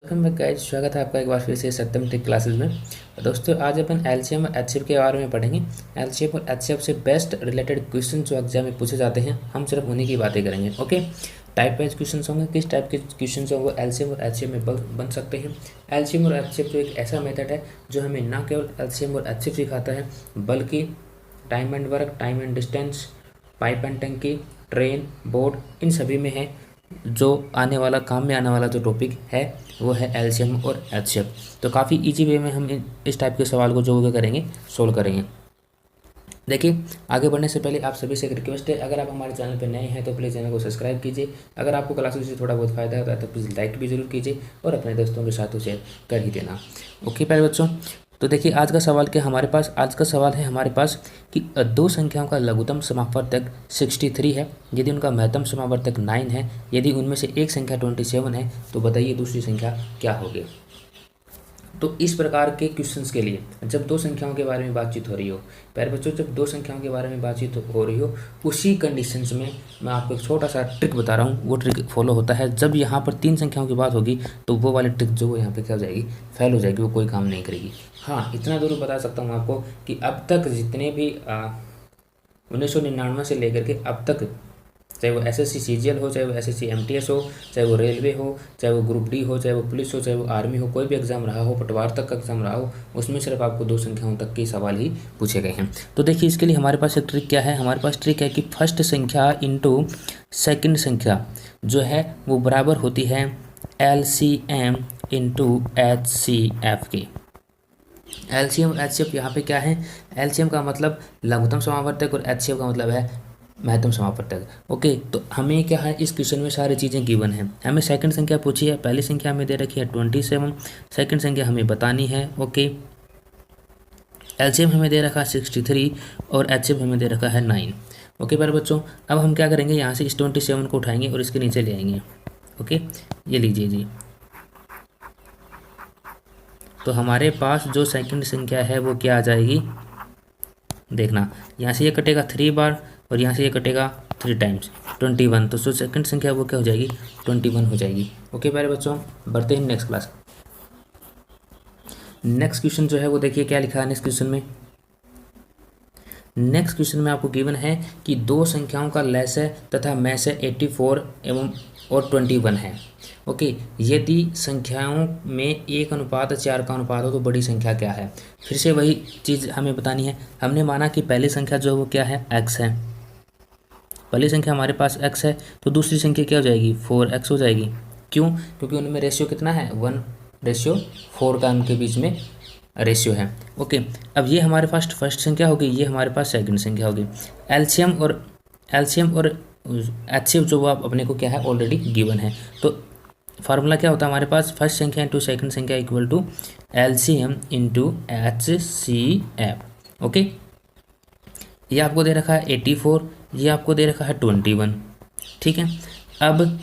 Welcome back guys, स्वागत है आपका एक बार फिर से सत्यम टेक क्लासेस में। दोस्तों आज अपन एलसीएम और एचसीएफ के बारे में पढ़ेंगे। एलसीएम और एचसीएफ से बेस्ट रिलेटेड क्वेश्चन जो एग्जाम में पूछे जाते हैं, हम सिर्फ उन्हीं की बातें करेंगे। ओके, टाइप वाइज क्वेश्चन होंगे, किस टाइप के क्वेश्चन होंगे वो एलसीएम और एचसीएफ में बन सकते हैं। एलसीएम और एचसीएफ जो एक ऐसा मेथड है जो हमें ना केवल एलसीएम और एचसीएफ सिखाता है, बल्कि time and work, time and distance, pipe and टंकी, ट्रेन, बोर्ड, इन सभी में है। जो आने वाला काम में आने वाला जो टॉपिक है वो है एलसीएम और एचसीएफ। तो काफ़ी इजी वे में हम इस टाइप के सवाल को जो करेंगे सोल्व करेंगे। देखिए, आगे बढ़ने से पहले आप सभी से एक रिक्वेस्ट है, अगर आप हमारे चैनल पर नए हैं तो प्लीज़ चैनल को सब्सक्राइब कीजिए। अगर आपको क्लासेस से थोड़ा बहुत फायदा होता है तो प्लीज़ लाइक भी जरूर कीजिए और अपने दोस्तों के साथ शेयर कर ही देना। ओके प्यारे बच्चों, तो देखिए आज का सवाल क्या आज का सवाल है हमारे पास कि दो संख्याओं का लघुत्तम समापवर्तक 63 है, यदि उनका महत्तम समापवर्तक 9 है, यदि उनमें से एक संख्या 27 है, तो बताइए दूसरी संख्या क्या होगी। तो इस प्रकार के क्वेश्चंस के लिए जब दो संख्याओं के बारे में बातचीत हो रही हो, प्यारे बच्चों, जब दो संख्याओं के बारे में बातचीत हो रही हो, उसी कंडीशंस में मैं आपको एक छोटा सा ट्रिक बता रहा हूँ। वो ट्रिक फॉलो होता है जब यहाँ पर तीन संख्याओं की बात होगी, तो वो वाली ट्रिक जो यहाँ पे क्या हो जाएगी, फेल हो जाएगी, वो कोई काम नहीं करेगी। हाँ, इतना जरूर बता सकता हूँ आपको कि अब तक जितने भी 1999 से लेकर के अब तक, चाहे वो एसएससी सीजीएल हो, चाहे वो एसएससी एमटीएस हो, चाहे वो रेलवे हो, चाहे वो ग्रुप डी हो, चाहे वो पुलिस हो, चाहे वो आर्मी हो, कोई भी एग्जाम रहा हो, पटवार तक का एग्जाम रहा हो, उसमें सिर्फ आपको दो संख्याओं तक के सवाल ही पूछे गए हैं। तो देखिए इसके लिए हमारे पास एक ट्रिक क्या है, हमारे पास ट्रिक है कि फर्स्ट संख्या इंटू सेकेंड संख्या जो है वो बराबर होती है LCM इंटू HCF की। एलसीएम और एचसीएफ यहाँ पे क्या है, एलसीएम का मतलब लघुत्तम समापवर्तक और एचसीएफ का मतलब है महत्तम समापवर्तक। ओके, तो हमें क्या है, इस क्वेश्चन में सारी चीज़ें गिवन है। हमें सेकंड संख्या पूछी है, पहली संख्या हमें दे रखी है 27, सेकंड संख्या हमें बतानी है। ओके, एलसीएम हमें दे रखा है 63 और एचसीएफ हमें दे रखा है 9। ओके प्यारे बच्चों, अब हम क्या करेंगे, यहाँ से इस 27 को उठाएंगे और इसके नीचे ले आएंगे। ओके, ये लीजिए जी। तो हमारे पास जो सेकंड संख्या है वो क्या आ जाएगी, देखना, यहाँ से ये कटेगा 3 बार और यहाँ से ये कटेगा 3 टाइम्स 21, तो जो सेकंड संख्या वो क्या हो जाएगी, 21 हो जाएगी। ओके प्यारे बच्चों, बढ़ते हैं नेक्स्ट क्लास। नेक्स्ट क्वेश्चन जो है वो देखिए क्या लिखा है नेक्स्ट क्वेश्चन में। नेक्स्ट क्वेश्चन में आपको गिवन है कि दो संख्याओं का लैस तथा मैस 84 एवं और 21 है। ओके, यदि संख्याओं में 1:4 का अनुपात हो तो बड़ी संख्या क्या है। फिर से वही चीज़ हमें बतानी है। हमने माना कि पहली संख्या जो है वो क्या है, x है। पहली संख्या हमारे पास x है, तो दूसरी संख्या क्या हो जाएगी, 4x हो जाएगी। क्यों, क्योंकि उनमें रेशियो कितना है, 1:4 का उनके बीच में रेशियो है। ओके, अब ये हमारे पास फर्स्ट संख्या होगी, ये हमारे पास सेकंड संख्या होगी। एलसीएम और एचसीएफ जो वो अपने को क्या है ऑलरेडी गिवन है। तो फार्मूला क्या होता है हमारे पास, फर्स्ट संख्या इंटू सेकंड संख्या equal to LCM into HCF। Okay, ये आपको दे रखा है 84, ये आपको दे रखा है 21। ठीक है, अब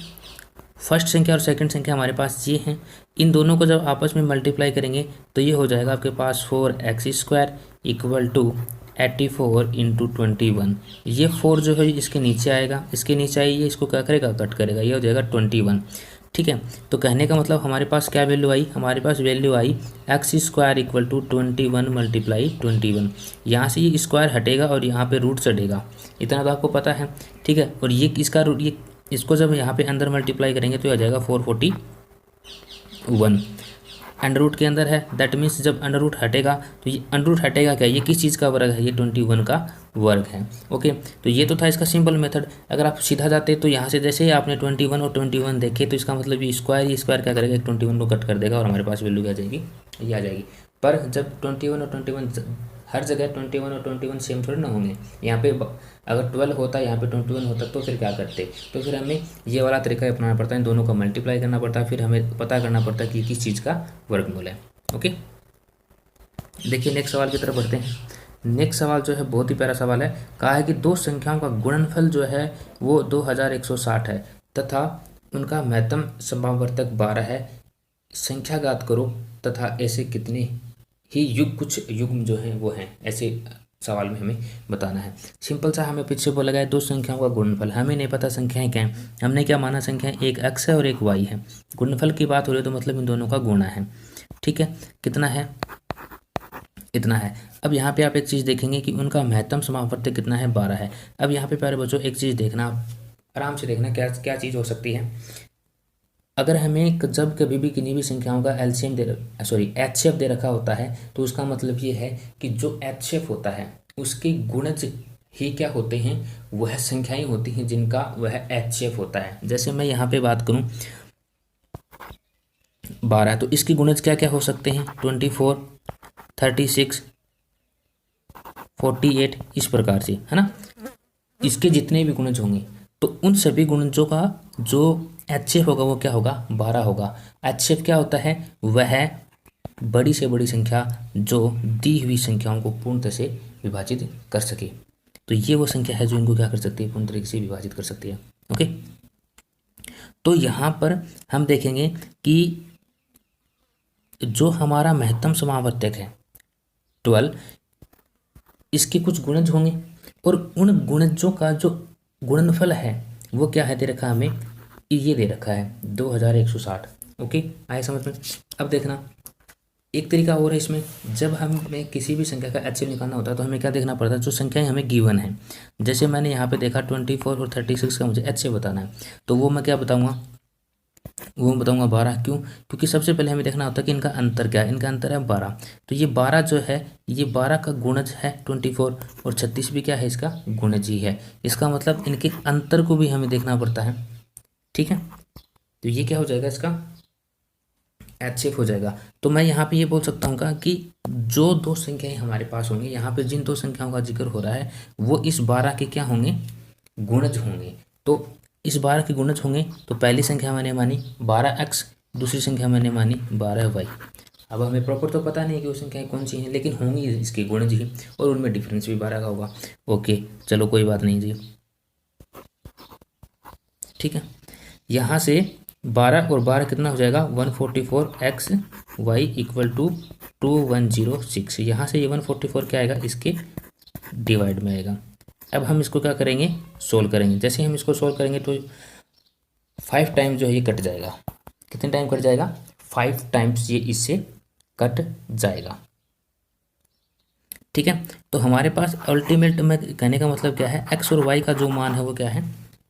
फर्स्ट संख्या और सेकंड संख्या हमारे पास ये हैं, इन दोनों को जब आपस में मल्टीप्लाई करेंगे तो ये हो जाएगा आपके पास 4x² इक्वल टू 84 इंटू 21। ये 4 जो है इसके नीचे आएगा, इसके नीचे आइए, इसको क्या करेगा, कट करेगा, ये हो जाएगा 21। ठीक है, तो कहने का मतलब हमारे पास क्या वैल्यू आई, हमारे पास वैल्यू आई x² इक्वल टू 21 मल्टीप्लाई 21। यहाँ से ये स्क्वायर हटेगा और यहाँ पे रूट चढ़ेगा, इतना तो आपको पता है। ठीक है, और ये इसका रूट, ये इसको जब यहाँ पे अंदर मल्टीप्लाई करेंगे तो आ जाएगा 441। अंडर रूट के अंदर है, दैट मीन्स जब अंडर रूट हटेगा तो ये अंडर रूट हटेगा क्या, ये किस चीज़ का वर्ग है, ये 21 का वर्ग है। ओके, तो ये तो था इसका सिंपल मेथड। अगर आप सीधा जाते तो यहाँ से जैसे ही आपने 21 और 21 देखे तो इसका मतलब ये स्क्वायर क्या करेगा, 21 को कट कर देगा और हमारे पास वैल्यू क्या आ जाएगी, ये आ जाएगी। पर जब 21 और 21 हर जगह 21 और 21 सेम थोड़ी ना होंगे, यहाँ पे अगर 12 होता यहाँ पे 21 होता तो फिर क्या करते, तो फिर हमें ये वाला तरीका अपनाना पड़ता है, इन दोनों का मल्टीप्लाई करना पड़ता है, फिर हमें पता करना पड़ता है कि किस चीज़ का वर्गमूल है। ओके, देखिए नेक्स्ट सवाल की तरफ बढ़ते हैं। नेक्स्ट सवाल जो है बहुत ही प्यारा सवाल है। कहा है कि दो संख्याओं का गुणनफल जो है वो 2160 है तथा उनका महत्तम समापवर्तक 12 है, संख्याघात करो तथा ऐसे कितने ही कुछ युग्म जो हैं वो हैं, ऐसे सवाल में हमें बताना है। सिंपल सा हमें पीछे बोला गया है दो संख्याओं का गुणनफल, हमें नहीं पता संख्याएं क्या हैं, हमने क्या माना संख्याएं एक x है और एक y है। गुणनफल की बात हो रही है तो मतलब इन दोनों का गुणा है। ठीक है, कितना है, इतना है। अब यहाँ पे आप एक चीज़ देखेंगे कि उनका महत्तम समावर्त कितना है, 12 है। अब यहाँ पे प्यारे बच्चों एक चीज़ देखना, आप आराम से देखना क्या क्या चीज़ हो सकती है। अगर हमें जब कभी भी किन्हीं भी संख्याओं का एलसीएम एचसीएफ दे रखा होता है तो उसका मतलब ये है कि जो एचसीएफ होता है उसके गुणज ही क्या होते हैं, वह संख्याएं होती हैं जिनका वह एचसीएफ होता है। जैसे मैं यहाँ पे बात करूँ 12, तो इसके गुणज क्या क्या हो सकते हैं, 24, 36, 48, इस प्रकार से, है ना। इसके जितने भी गुणज होंगे तो उन सभी गुणजों का जो एचसीएफ होगा वो क्या होगा, 12 होगा। एचसीएफ क्या होता है, वह बड़ी से बड़ी संख्या जो दी हुई संख्याओं को पूर्णतः से विभाजित कर सके। तो ये वो संख्या है जो इनको क्या कर सकती है, पूर्ण तरीके से विभाजित कर सकती है। ओके, तो यहाँ पर हम देखेंगे कि जो हमारा महत्तम समावर्तक है 12, इसके कुछ गुणज होंगे और उन गुणजों का जो गुणनफल है वो क्या है, दे रखा है हमें, ये दे रखा है 2160। ओके, आए समझ में। अब देखना एक तरीका और है इसमें, जब हमें किसी भी संख्या का एचसीएफ निकालना होता है तो हमें क्या देखना पड़ता है, जो संख्याएं हमें गिवन है। जैसे मैंने यहाँ पे देखा 24 और 36 का मुझे एचसीएफ बताना है, तो वो मैं क्या बताऊँगा, वो मैं बताऊँगा 12। क्यों, क्योंकि सबसे पहले हमें देखना होता है कि इनका अंतर क्या है, इनका अंतर है 12। तो ये 12 जो है ये 12 का गुणज है 24 और 36 भी क्या है, इसका गुणज ही है। इसका मतलब इनके अंतर को भी हमें देखना पड़ता है। ठीक है, तो ये क्या हो जाएगा, इसका एचसीएफ हो जाएगा। तो मैं यहाँ पे ये बोल सकता हूँ कि जो दो संख्याएं हमारे पास होंगी, यहाँ पे जिन दो संख्याओं का जिक्र हो रहा है वो इस 12 के क्या होंगे, गुणज होंगे। तो इस 12 के गुणज होंगे तो पहली संख्या मैंने मानी 12x, दूसरी संख्या मैंने मानी 12y। अब हमें प्रॉपर तो पता नहीं कि वो संख्याएं कौन सी हैं, लेकिन होंगी इसके गुणज ही, और उनमें डिफरेंस भी 12 का होगा। ओके, चलो कोई बात नहीं जी। ठीक है, यहाँ से 12 और 12 कितना हो जाएगा, 144x y इक्वल टू 2106। यहाँ से ये 144 क्या आएगा, इसके डिवाइड में आएगा। अब हम इसको क्या करेंगे, सोल्व करेंगे। जैसे हम इसको सोल्व करेंगे तो 5 टाइम्स जो है ये कट जाएगा। कितने टाइम कट जाएगा, 5 टाइम्स ये इससे कट जाएगा। ठीक है, तो हमारे पास अल्टीमेट में कहने का मतलब क्या है, x और y का जो मान है वो क्या है,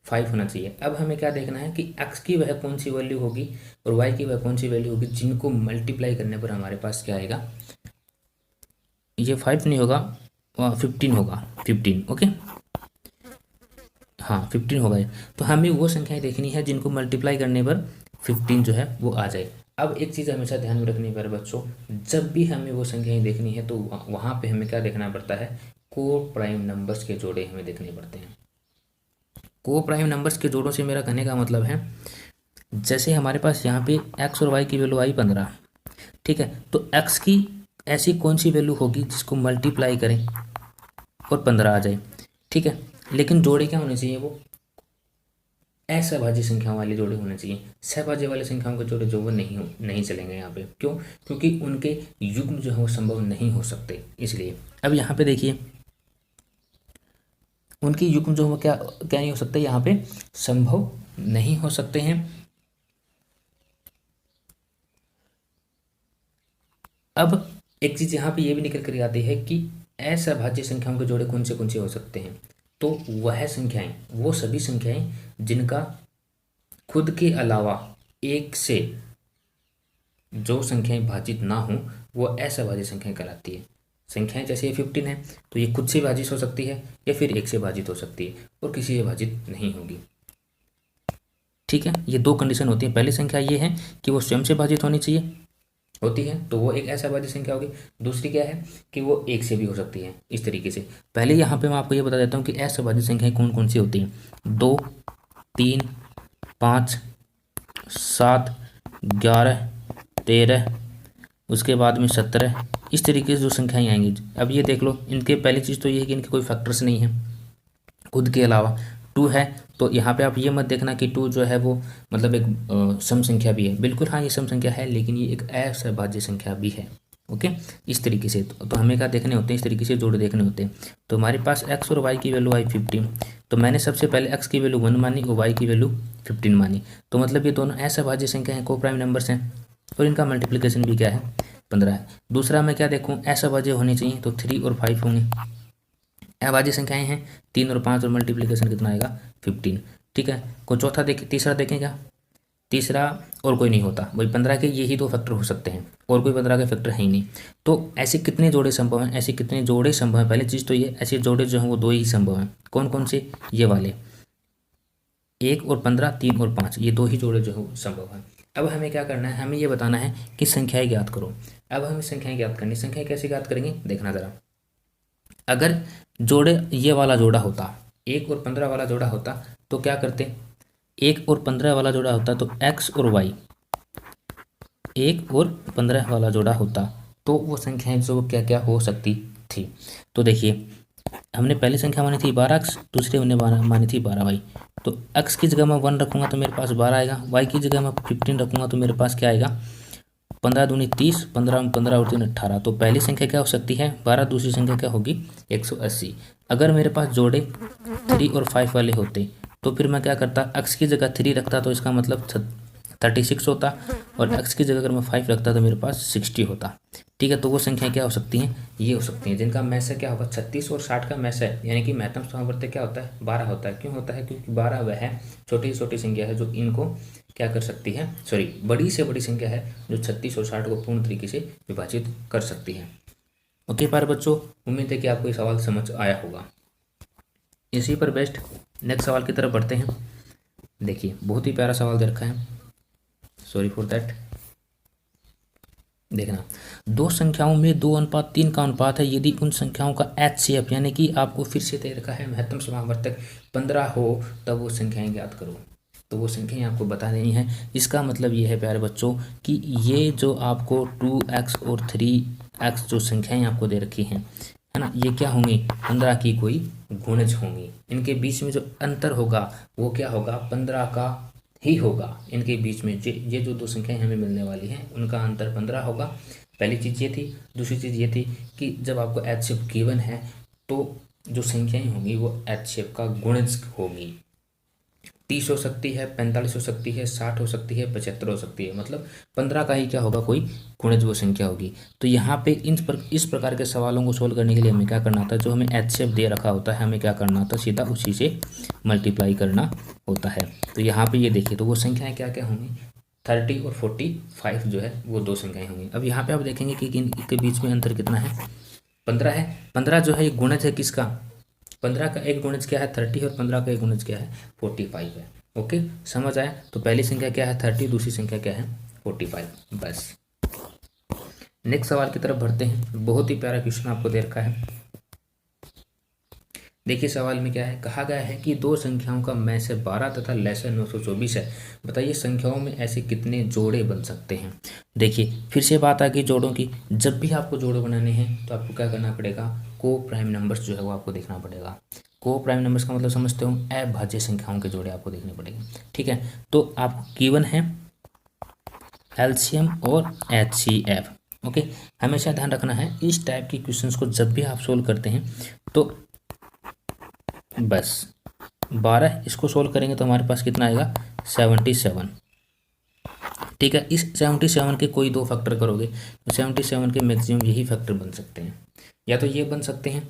5 होना चाहिए। अब हमें क्या देखना है कि x की वह कौन सी वैल्यू होगी और y की वह कौन सी वैल्यू होगी जिनको मल्टीप्लाई करने पर हमारे पास क्या आएगा, ये 5 नहीं होगा, 15 होगा, 15। ओके, हाँ 15 होगा ये। तो हमें वो संख्याएं देखनी है जिनको मल्टीप्लाई करने पर 15 जो है वो आ जाए। अब एक चीज़ हमेशा ध्यान में रखनी है बच्चों, जब भी हमें वो संख्याएं देखनी है तो वहाँ पे हमें क्या देखना पड़ता है, को प्राइम नंबर्स के जोड़े हमें देखने पड़ते हैं। को प्राइम नंबर्स के जोड़ों से मेरा कहने का मतलब है, जैसे हमारे पास यहाँ पे x और y की वैल्यू आई 15। ठीक है, तो x की ऐसी कौन सी वैल्यू होगी जिसको मल्टीप्लाई करें और 15 आ जाए। ठीक है, लेकिन जोड़े क्या होने चाहिए, वो असहभाज्य संख्याओं वाले जोड़े होने चाहिए। सहभाज्य वाले संख्याओं के जोड़े जो वो नहीं चलेंगे यहाँ पे। क्यों, क्योंकि उनके युग्म जो है वो संभव नहीं हो सकते, इसलिए। अब यहाँ पे देखिए उनके युग्म जो है क्या क्या नहीं हो सकते, यहाँ पे संभव नहीं हो सकते हैं। अब एक चीज यहाँ पे ये भी निकल कर आती है कि असहभाज्य संख्याओं के जोड़े कौन से हो सकते हैं, तो वह संख्याएं, वो सभी संख्याएं जिनका खुद के अलावा एक से जो संख्याएं भाजित ना हो वो असहभाज्य संख्याएं कहलाती है। संख्याएं जैसे ये 15 है तो ये खुद से भाजित हो सकती है या फिर एक से भाजित हो सकती है और किसी से भाजित नहीं होगी। ठीक है, ये दो कंडीशन होती है। पहली संख्या ये है कि वो स्वयं से भाजित होनी चाहिए, होती है तो वो एक असहभाज्य संख्या होगी। दूसरी क्या है कि वो एक से भी हो सकती है। इस तरीके से पहले यहाँ पे मैं आपको ये बता देता हूँ कि असहभाज्य संख्याएं कौन कौन सी होती हैं, 2, 3, 5, 7, 11, 13, उसके बाद में 17, इस तरीके से जो संख्याएं आएंगी। अब ये देख लो, इनके पहली चीज़ तो ये है कि इनके कोई फैक्टर्स नहीं है खुद के अलावा। 2 है तो यहाँ पे आप ये मत देखना कि 2 जो है वो मतलब एक सम संख्या भी है। बिल्कुल हाँ, ये सम संख्या है लेकिन ये एक असहभाज्य संख्या भी है। ओके, इस तरीके से तो हमें क्या देखने होते हैं, इस तरीके से जोड़े देखने होते हैं। तो हमारे पास x और y की वैल्यू आई 15, तो मैंने सबसे पहले x की वैल्यू 1 मानी और y की वैल्यू 15 मानी। तो मतलब ये दोनों असभाज्य संख्या हैं, को प्राइम नंबर्स हैं, और इनका मल्टीप्लिकेशन भी क्या है, 15 है। दूसरा मैं क्या देखूँ, असभाज्य होनी चाहिए, तो 3 और 5 होंगे। अभाज्य संख्याएं हैं 3 और 5, और मल्टीप्लिकेशन कितना आएगा, 15। ठीक है, को चौथा तीसरा देखें क्या, तीसरा और कोई नहीं होता, वही 15 के यही दो फैक्टर हो सकते हैं, और कोई 15 के फैक्टर है ही नहीं। तो ऐसे कितने जोड़े संभव हैं, ऐसे कितने जोड़े संभव हैं, पहली चीज़ तो ये ऐसे जोड़े जो हैं वो दो ही संभव हैं। कौन कौन से, ये वाले 1 और 15, 3 और 5, ये दो ही जोड़े जो है वो संभव हैं। अब हमें क्या करना है, हमें ये बताना है कि संख्याएं ज्ञात करो। अब हमें संख्याएं ज्ञात करनी, संख्याएं कैसे ज्ञात करेंगे, देखना ज़रा। अगर जोड़े ये वाला जोड़ा होता, 1 और 15 वाला जोड़ा होता, तो क्या करते, 1 और 15 वाला जोड़ा होता तो x और y, 1 और 15 वाला जोड़ा होता तो वो संख्याएं जो क्या क्या हो सकती थी। तो देखिए, हमने पहली संख्या मानी थी 12x, दूसरी हमने मानी थी 12y। तो x की जगह मैं 1 रखूँगा तो मेरे पास 12 आएगा, y की जगह मैं 15 रखूँगा तो मेरे पास क्या आएगा, 15 दूनी 30, 15 15 और 3 18। तो पहली संख्या क्या हो सकती है, 12, दूसरी संख्या क्या होगी, 180। अगर मेरे पास जोड़े 3 और 5 वाले होते तो फिर मैं क्या करता, x की जगह 3 रखता तो इसका मतलब 36 होता, और x की जगह अगर मैं 5 रखता तो मेरे पास 60 होता। ठीक है, तो वो संख्या क्या हो सकती हैं, ये हो सकती हैं, जिनका मैस क्या होगा, 36 और 60 का मैस है, यानी कि महत्तम सामर्थ्य क्या होता है, 12 होता है। क्यों होता है, क्योंकि 12 वह छोटी छोटी संख्या है जो इनको क्या कर सकती है, सॉरी बड़ी से बड़ी संख्या है जो 36 और 60 को पूर्ण तरीके से विभाजित कर सकती है। ओके प्यारे बच्चों, उम्मीद है कि आपको ये सवाल समझ आया होगा। इसी पर बेस्ट नेक्स्ट सवाल की तरफ बढ़ते हैं। देखिए, बहुत ही प्यारा सवाल दे रखा है, सॉरी फॉर दैट। देखना, दो संख्याओं में 2:3 का अनुपात है, यदि उन संख्याओं का HCF यानी कि आपको फिर से दे रखा है महत्तम समावर्तक 15 हो, तब वो संख्याएं ज्ञात करो। तो वो संख्याएं आपको बता देनी है। इसका मतलब ये है प्यारे बच्चों कि ये जो आपको 2x और 3x जो संख्याएं आपको दे रखी हैं, है ना, ये क्या होंगी, 15 की कोई गुणज होंगी। इनके बीच में जो अंतर होगा वो क्या होगा, 15 का ही होगा। इनके बीच में ये जो दो संख्याएं हमें मिलने वाली हैं उनका अंतर 15 होगा। पहली चीज़ ये थी। दूसरी चीज़ ये थी कि जब आपको HCF गिवन है तो जो संख्याएं होंगी वो HCF का गुणज होगी। 30 हो सकती है, 45 हो सकती है, 60 हो सकती है, 75 हो सकती है, मतलब 15 का ही क्या होगा, कोई गुणज वो संख्या होगी। तो यहाँ पे इस प्रकार के सवालों को सोल्व करने के लिए हमें क्या करना होता है, जो हमें HCF दे रखा होता है हमें क्या करना होता है, सीधा उसी से मल्टीप्लाई करना होता है। तो यहाँ पे ये देखिए, तो वो संख्याएं क्या क्या होंगी, 30 और 45 जो है वो दो संख्याएं होंगी। अब यहाँ पे आप देखेंगे कि इनके बीच में अंतर कितना है, 15 है। 15 जो है ये गुणज है किसका, 15 का एक गुणज क्या है 30, और 15 का एक गुणज क्या है 45 है। ओके, समझ आया। तो पहली संख्या क्या है 30, दूसरी संख्या क्या है 45। बस नेक्स्ट सवाल की तरफ बढ़ते हैं। बहुत ही प्यारा क्वेश्चन आपको दे रखा है। देखिए सवाल में क्या है, कहा गया है कि दो संख्याओं का मैस 12 तथा लैसर 924 है। बताइए संख्याओं में ऐसे कितने जोड़े बन सकते हैं। देखिए फिर से बात आ गई जोड़ों की। जब भी आपको जोड़े बनाने हैं तो आपको क्या करना पड़ेगा, को प्राइम नंबर्स जो है वो आपको देखना पड़ेगा। को प्राइम नंबर्स का मतलब समझते हो, अभाज्य संख्याओं के जोड़े आपको देखने पड़ेंगे। ठीक है, तो आपको गिवन है एलसीएम और HCF। ओके, हमेशा ध्यान रखना है इस टाइप की क्वेश्चंस को जब भी आप सोल्व करते हैं तो बस 12 इसको सोल्व करेंगे तो हमारे पास कितना आएगा 77। ठीक है, इस 77 के कोई दो फैक्टर करोगे तो 77 के मैक्सिमम यही फैक्टर बन सकते हैं, या तो ये बन सकते हैं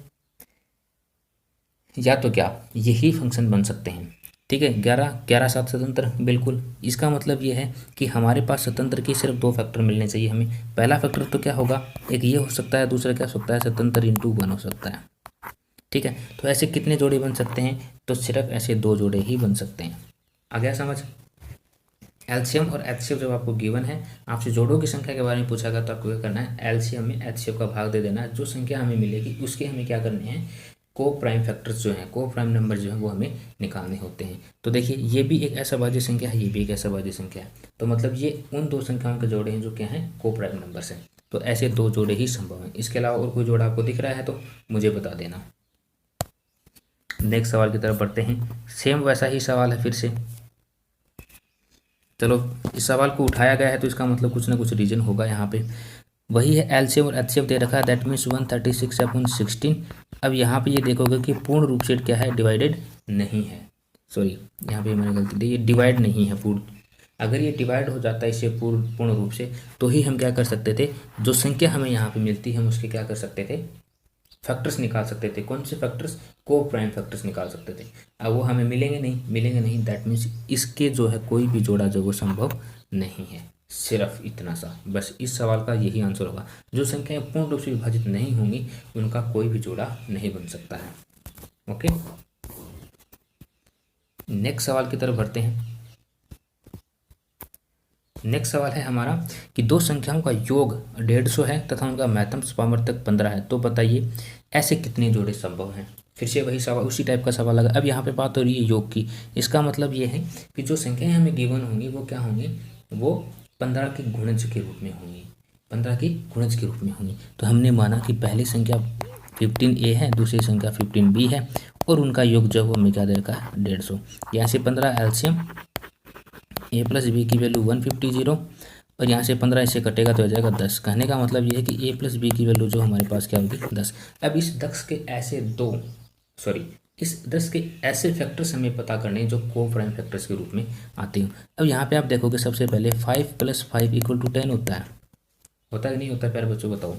या तो क्या यही फंक्शन बन सकते हैं। ठीक है, 11 7 स्वतंत्र, बिल्कुल। इसका मतलब ये है कि हमारे पास स्वतंत्र के सिर्फ दो फैक्टर मिलने चाहिए हमें। पहला फैक्टर तो क्या होगा, एक ये हो सकता है, दूसरा क्या हो सकता है, स्वतंत्र इंटू 1 हो सकता है। ठीक है, तो ऐसे कितने जोड़े बन सकते हैं, तो सिर्फ ऐसे दो जोड़े ही बन सकते हैं। आ गया समझ। एलसीएम और HCF जब आपको गिवन है, आपसे जोड़ों की संख्या के बारे में पूछा गया तो आपको क्या करना है, एलसीएम में HCF का भाग दे देना है। जो संख्या हमें मिलेगी उसके हमें क्या करने हैं, को प्राइम फैक्टर्स जो हैं, को प्राइम नंबर जो है वो हमें निकालने होते हैं। तो देखिए ये भी एक ऐसा भाज्य संख्या है, ये भी एक ऐसा भाज्य संख्या है। तो मतलब ये उन दो संख्याओं के जोड़े हैं जो क्या हैं, को प्राइम नंबर्स हैं। तो ऐसे दो जोड़े ही संभव हैं। इसके अलावा और कोई जोड़ा आपको दिख रहा है तो मुझे बता देना। नेक्स्ट सवाल की तरफ बढ़ते हैं। सेम वैसा ही सवाल है फिर से। चलो, इस सवाल को उठाया गया है तो इसका मतलब कुछ ना कुछ रीजन होगा यहाँ पे। वही है एलसीएम और एचसीएफ दे रखा है, दैट मीन्स 136/16। अब यहाँ पे ये देखोगे कि पूर्ण रूप से क्या है, डिवाइडेड नहीं है। सॉरी, यहाँ पे मैंने गलती दी, ये डिवाइड नहीं है पूर्ण। अगर ये डिवाइड हो जाता है इससे पूर्ण रूप से, तो ही हम क्या कर सकते थे, जो संख्या हमें यहाँ पे मिलती है हम उसके क्या कर सकते थे, फैक्टर्स निकाल सकते थे। कौन से फैक्टर्स, को प्राइम फैक्टर्स निकाल सकते थे। अब वो हमें मिलेंगे नहीं, दैट मीन्स इसके जो है कोई भी जोड़ा जो वो संभव नहीं है। सिर्फ इतना सा, बस इस सवाल का यही आंसर होगा। जो संख्याएं पूर्ण रूप से विभाजित नहीं होंगी उनका कोई भी जोड़ा नहीं बन सकता है। ओके, नेक्स्ट सवाल की तरफ बढ़ते हैं। नेक्स्ट सवाल है हमारा कि दो संख्याओं का योग 150 है तथा उनका महत्तम सामर्थ्य 15 है, तो बताइए ऐसे कितने जोड़े संभव हैं। फिर से वही सवाल, उसी टाइप का सवाल लगा। अब यहाँ पे बात हो रही है योग की। इसका मतलब ये है कि जो संख्याएं हमें गिवन होंगी वो क्या होंगी, वो 15 के गुणज के रूप में होंगी, 15 की गुणज के रूप में होंगी। तो हमने माना कि पहली संख्या 15A है, दूसरी संख्या 15B है, और उनका योग जो वो हमें क्या दे रखा है, 150। यहाँ से 15 एलसीएम, ए प्लस बी की वैल्यू 150 और यहाँ से 15 इससे कटेगा तो हो जाएगा 10। कहने का मतलब ये है कि ए प्लस बी की वैल्यू जो हमारे पास क्या होगी, 10। अब इस 10 के ऐसे इस 10 के ऐसे फैक्टर्स हमें पता करने जो को प्राइम फैक्टर्स के रूप में आते हैं। अब यहाँ पे आप देखोगे सबसे पहले 5 + 5 = 10 होता है कि नहीं होता है प्यारे बच्चों, बताओ।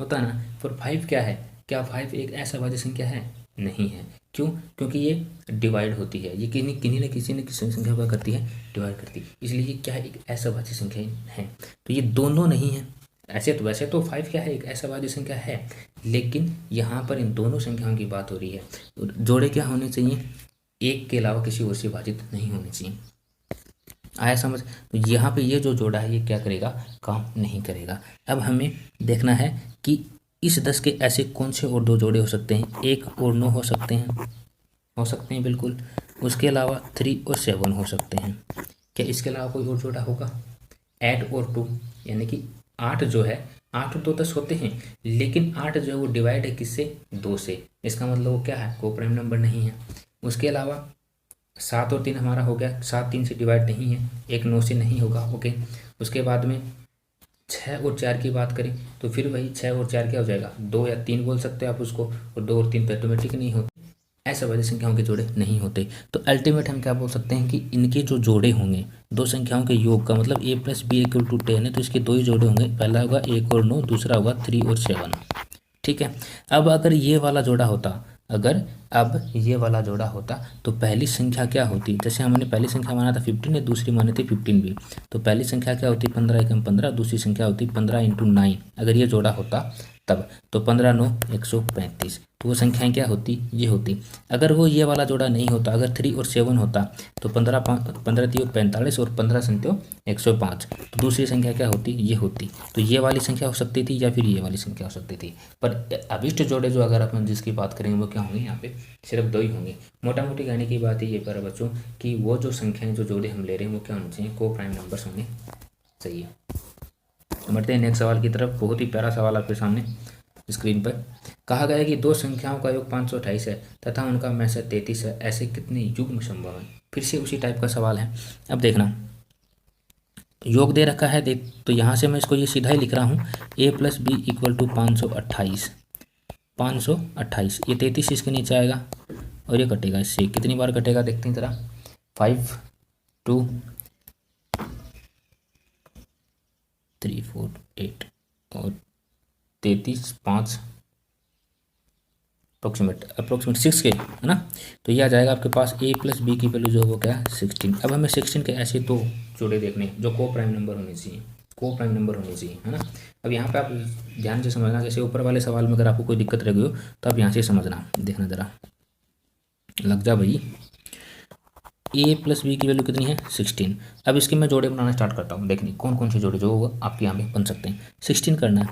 होता है ना। फिर 5 क्या है, क्या 5 एक ऐसा भाज्य संख्या है, नहीं है। क्यों, क्योंकि ये डिवाइड होती है, ये किन्हीं न किसी संख्या को करती है, डिवाइड करती है, इसलिए ये क्या है, एक ऐसा भाज्य संख्या है। तो ये दोनों नहीं है। वैसे तो 5 क्या है, एक ऐसा भाज्य संख्या है, लेकिन यहाँ पर इन दोनों संख्याओं की बात हो रही है। तो जोड़े क्या होने चाहिए, एक के अलावा किसी और से विभाजित नहीं होने चाहिए। आया समझ। तो यहाँ पे ये जो जोड़ा है ये क्या करेगा, काम नहीं करेगा। अब हमें देखना है कि इस 10 के ऐसे कौन से और दो जोड़े हो सकते हैं। 1 और 9 हो सकते हैं बिल्कुल। उसके अलावा 3 और 7 हो सकते हैं। क्या इसके अलावा कोई और जोड़ा होगा। 8 और 2 यानी कि 8 जो है, 8 और 2 10 होते हैं, लेकिन 8 जो है वो डिवाइड है किससे, 2 से। इसका मतलब वो क्या है, को प्राइम नंबर नहीं है। उसके अलावा 7 और 3 हमारा हो गया, 7 3 से डिवाइड नहीं है, 1 9 से नहीं होगा। ओके, उसके बाद में 6 और 4 की बात करें तो फिर वही 6 और 4 क्या हो जाएगा, 2 या 3 बोल सकते हो आप उसको, और 2 और 3 तो ऑटोमेटिक नहीं होते, ऐसे वाली संख्याओं के जोड़े नहीं होते। तो अल्टीमेट हम क्या बोल सकते हैं कि इनके जो जोड़े होंगे, दो संख्याओं के योग का मतलब a + b = 10 है, तो इसके दो ही जोड़े होंगे। पहला होगा 1 और 9, दूसरा होगा 3 और 7। ठीक है। अब अगर ये वाला जोड़ा होता, तो पहली संख्या क्या होती, जैसे हमने पहली संख्या माना था 15 है, दूसरी मानी थी 15B, तो पहली संख्या क्या होती, 15 × 15, दूसरी संख्या होती 15 × 9। अगर ये जोड़ा होता तब, तो 15 9 135, तो वो संख्याएं क्या होती, ये होती। अगर वो ये वाला जोड़ा नहीं होता, अगर 3 और 7 होता, तो 15 3 45 और 15 7 105, तो दूसरी संख्या क्या होती, ये होती। तो ये वाली संख्या हो सकती थी या फिर ये वाली संख्या हो सकती थी। पर अभिष्ट जोड़े जो अगर अपन जिसकी बात करेंगे वो क्या होंगे, यहाँ पे सिर्फ 2 ही होंगे। मोटा मोटी कहने की बात ये पर बच्चों कि वो जो संख्याएं जो जोड़े हम ले रहे हैं वो क्या होने चाहिए, को प्राइम नंबर्स होने चाहिए। बढ़ते हैं नेक्स्ट सवाल की तरफ। बहुत ही प्यारा सवाल आपके सामने स्क्रीन पर। कहा गया है कि दो संख्याओं का योग 528 है तथा उनका महत्तम 33 है, ऐसे कितने युग्म संभव है। फिर से उसी टाइप का सवाल है। अब देखना, योग दे रखा है, देख तो यहाँ से मैं इसको ये सीधा ही लिख रहा हूँ, a + b = 528। 528 ये 33 इसके नीचे आएगा और ये कटेगा इससे। कितनी बार कटेगा देखते हैं ज़रा, 5 2 3 4 8 और 33 5 अप्रोक्सीमेट 6 के, है ना। तो ये आ जाएगा आपके पास a + b की वैल्यू जो है वो क्या है, 16। अब हमें 16 के ऐसे दो जोड़े देखने जो को प्राइम नंबर होने चाहिए, है ना। अब यहाँ पे आप ध्यान से समझना, जैसे ऊपर वाले सवाल में अगर आपको कोई दिक्कत लगी हो तो आप यहाँ से समझना, देखना ज़रा, लग जा भाई। a + b की वैल्यू कितनी है, 16। अब इसके मैं जोड़े बनाना स्टार्ट करता हूँ, देखनी कौन कौन से जोड़े जो वो आपके यहाँ पे बन सकते हैं। 16 करना है,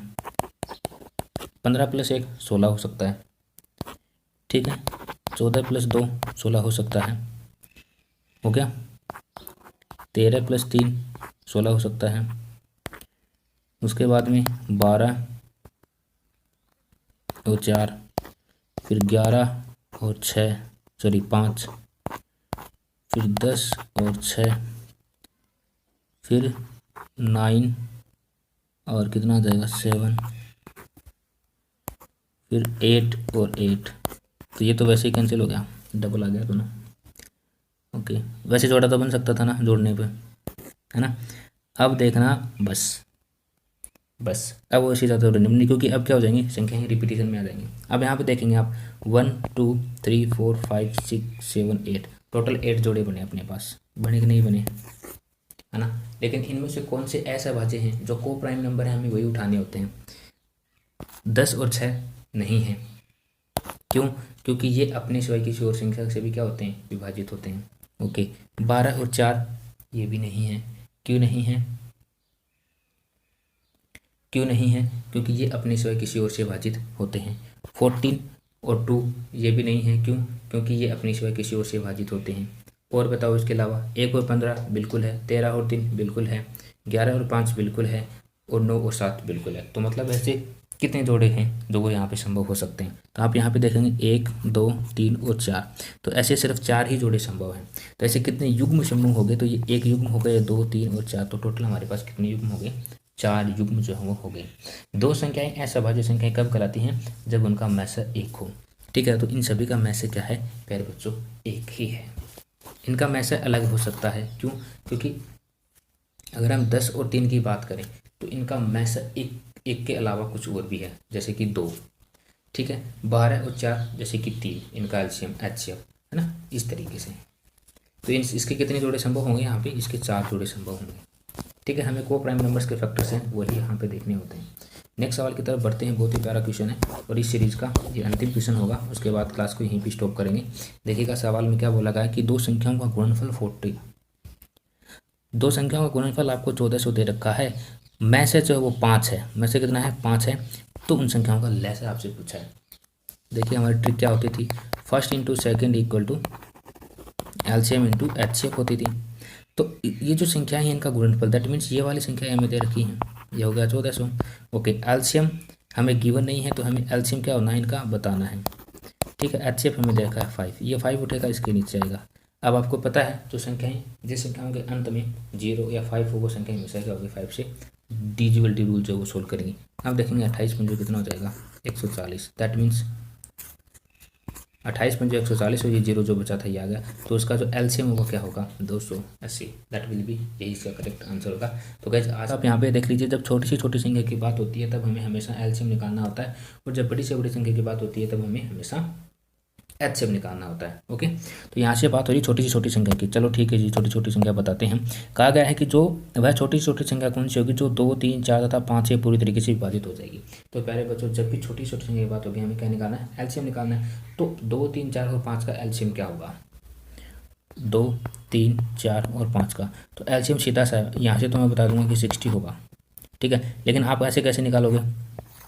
15 + 1 16 हो सकता है, ठीक है। 14 + 2 16 हो सकता है, हो गया। 13 + 3 16 हो सकता है। उसके बाद में 12 और 4, फिर 11 और 5, फिर 10 और 6, फिर 9 और कितना आ जाएगा 7, फिर 8 और 8, तो ये तो वैसे ही कैंसिल हो गया, डबल आ गया दोनों। ओके, वैसे जोड़ा तो बन सकता था ना जोड़ने पे, है ना। अब देखना बस बस अब वो इसी ज़्यादा रेंडम नहीं, क्योंकि अब क्या हो जाएंगी संख्याएं रिपीटिशन में आ जाएंगी। अब यहाँ पे देखेंगे आप 1 2 3 4 5 6 7 8, टोटल 8 जोड़े बने अपने पास, बने कि नहीं बने, है ना। लेकिन इनमें से कौन से ऐसे भाज्य हैं जो को प्राइम नंबर है, हमें वही उठाने होते हैं। 10 और 6 नहीं है, क्यों? क्योंकि ये अपने सिवाय किसी और संख्या से भी क्या होते हैं, विभाजित होते हैं। ओके, 12 और 4 ये भी नहीं है, क्यों नहीं है? क्यों नहीं है? क्योंकि ये अपने सिवाय किसी और से विभाजित होते हैं। 14 और 2 ये भी नहीं है, क्यों? क्योंकि ये अपने सिवाय किसी और से विभाजित होते हैं। और बताओ इसके अलावा 1 और 15 बिल्कुल है, 13 और 3 बिल्कुल है, 11 और 5 बिल्कुल है, और 9 और 7 बिल्कुल है। तो मतलब ऐसे कितने जोड़े हैं जो वो यहाँ पे संभव हो सकते हैं? तो आप यहाँ पे देखेंगे 1 2 3 और 4, तो ऐसे सिर्फ 4 ही जोड़े संभव हैं। तो ऐसे कितने युग्म समूह हो गए? तो ये एक युग्म हो गए, 2 3 और 4, तो टोटल हमारे पास कितने युग्म हो गए? 4 युग्म जो है वो हो गए। दो संख्याएं असभाज्य संख्याएं कब कहलाती हैं? जब उनका मैसर एक हो। ठीक है, तो इन सभी का मैसर क्या है प्यारे बच्चों? एक ही है। इनका मैसर अलग हो सकता है, क्यों? क्योंकि अगर हम 10 और 3 की बात करें तो इनका मैसर एक के अलावा कुछ और भी है, जैसे कि 2। ठीक है, 12 और 4 जैसे कि 3, इनका एलसीएम एचसीएफ, है ना, इस तरीके से। तो इसके कितने जोड़े संभव होंगे? यहाँ पे इसके 4 जोड़े संभव होंगे। ठीक है, हमें को प्राइम नंबर्स के फैक्टर्स हैं वही यहाँ पे देखने होते हैं। नेक्स्ट सवाल की तरफ बढ़ते हैं, बहुत ही प्यारा क्वेश्चन है और इस सीरीज का ये अंतिम क्वेश्चन होगा, उसके बाद क्लास को यहीं पे स्टॉप करेंगे। देखिएगा सवाल में क्या बोला गया है कि दो संख्याओं का गुणनफल 40, दो संख्याओं का गुणनफल आपको 1400 दे रखा है, में से जो है वो 5 है, में से कितना है 5 है, तो उन संख्याओं का लैस आपसे पूछा है। देखिए हमारी ट्रिक क्या होती थी, first into second equal to LCM into HCF होती थी। तो ये जो संख्याएं हैं इनका गुणनफल, दैट मीन्स ये वाली संख्याएं हमें दे रखी हैं, ये हो गया 1400। ओके, एलसीएम हमें गिवन नहीं है तो हमें एलसीएम क्या होना है इनका बताना है। ठीक है, एचसीएफ हमें दे रखा है 5, ये 5 उठेगा इसके नीचे आएगा। अब आपको पता है जो संख्याएं जिस संख्याओं के अंत में 0 या 5 हो वो संख्या हमेशा क्या होगी 5 से डिविजिबिलिटी रूल जो वो सोल्व करेंगे। अब देखेंगे 28 पंजों कितना हो जाएगा 140, दैट मीन्स 28 पंजों 140 और ये 0 जो बचा था ये आ गया, तो उसका जो एलसीएम होगा क्या होगा 280, दैट विल बी, यही इसका करेक्ट आंसर होगा। तो गाइस आज आप यहाँ पे देख लीजिए, जब छोटी सी छोटी संख्या की बात होती है तब हमें हमेशा एलसीएम निकालना होता है, और जब बड़ी से बड़ी संख्या की बात होती है तब हमें हमेशा एचसीएफ निकालना होता है। ओके, तो यहाँ से बात हो रही छोटी सी छोटी संख्या की, चलो ठीक है जी, छोटी छोटी संख्या बताते हैं। कहा गया है कि जो वह छोटी छोटी संख्या कौन सी होगी जो 2 3 4 तथा 5 से पूरी तरीके से विभाजित हो जाएगी। तो प्यारे बच्चों जब भी छोटी छोटी संख्या की बात होगी हमें क्या निकालना है, एलसीएम निकालना है। तो 2 3 4 और 5 का एलसीएम क्या होगा, 2 3 4 और 5 का, तो एलसीएम सीधा सा है, यहाँ से तो मैं बता दूंगा कि 60 होगा। ठीक है, लेकिन आप ऐसे कैसे निकालोगे,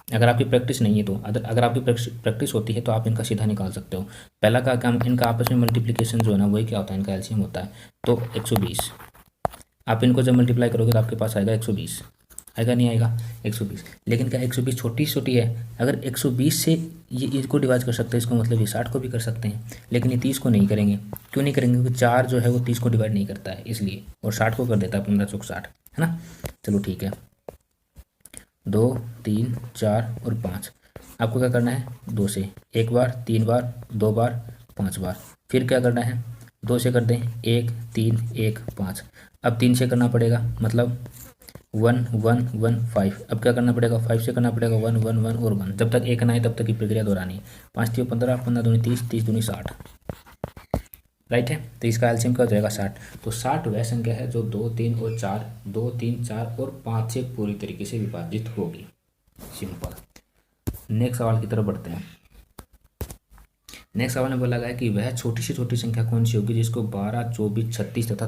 अगर आपकी प्रैक्टिस नहीं है तो, अगर आपकी प्रैक्टिस होती है तो आप इनका सीधा निकाल सकते हो। पहला का काम, इनका आपस में मल्टीप्लिकेशन जो है ना वही क्या होता है, इनका एलसीएम होता है। तो 120, आप इनको जब मल्टीप्लाई करोगे तो आपके पास आएगा 120, आएगा नहीं आएगा 120। लेकिन क्या 120 छोटी छोटी है, अगर 120 से ये इसको डिवाइड कर सकते हैं, इसको मतलब ये 60 को भी कर सकते हैं, लेकिन ये 30 को नहीं करेंगे। क्यों नहीं करेंगे? क्योंकि 4 जो है वो 30 को डिवाइड नहीं करता है इसलिए, और 60 को कर देता है 15 चौक 60, है ना। चलो ठीक है, 2 3 4 और 5, आपको क्या करना है 2 से 1 बार, 3 बार, 2 बार, 5 बार, फिर क्या करना है 2 से कर दें 1 3 1 5, अब 3 से करना पड़ेगा मतलब 1 1 1 5, अब क्या करना पड़ेगा 5 से करना पड़ेगा 1 1 1 और 1, जब तक एक ना आए तब तक की प्रक्रिया दोहरानी। 5 3 15, 15 दूनी 30, 30 दूनी 60, राइट है। तो इसका एलसीएम क्या हो जाएगा 60। तो 60 वह संख्या है जो 2 3 और 4, 2 3 4 और 5 से पूरी तरीके से विभाजित होगी। सिंपल। नेक्स्ट सवाल की तरफ बढ़ते हैं। नेक्स्ट सवाल में बोला गया है कि वह छोटी से छोटी संख्या कौन सी होगी जिसको 12 24 36 तथा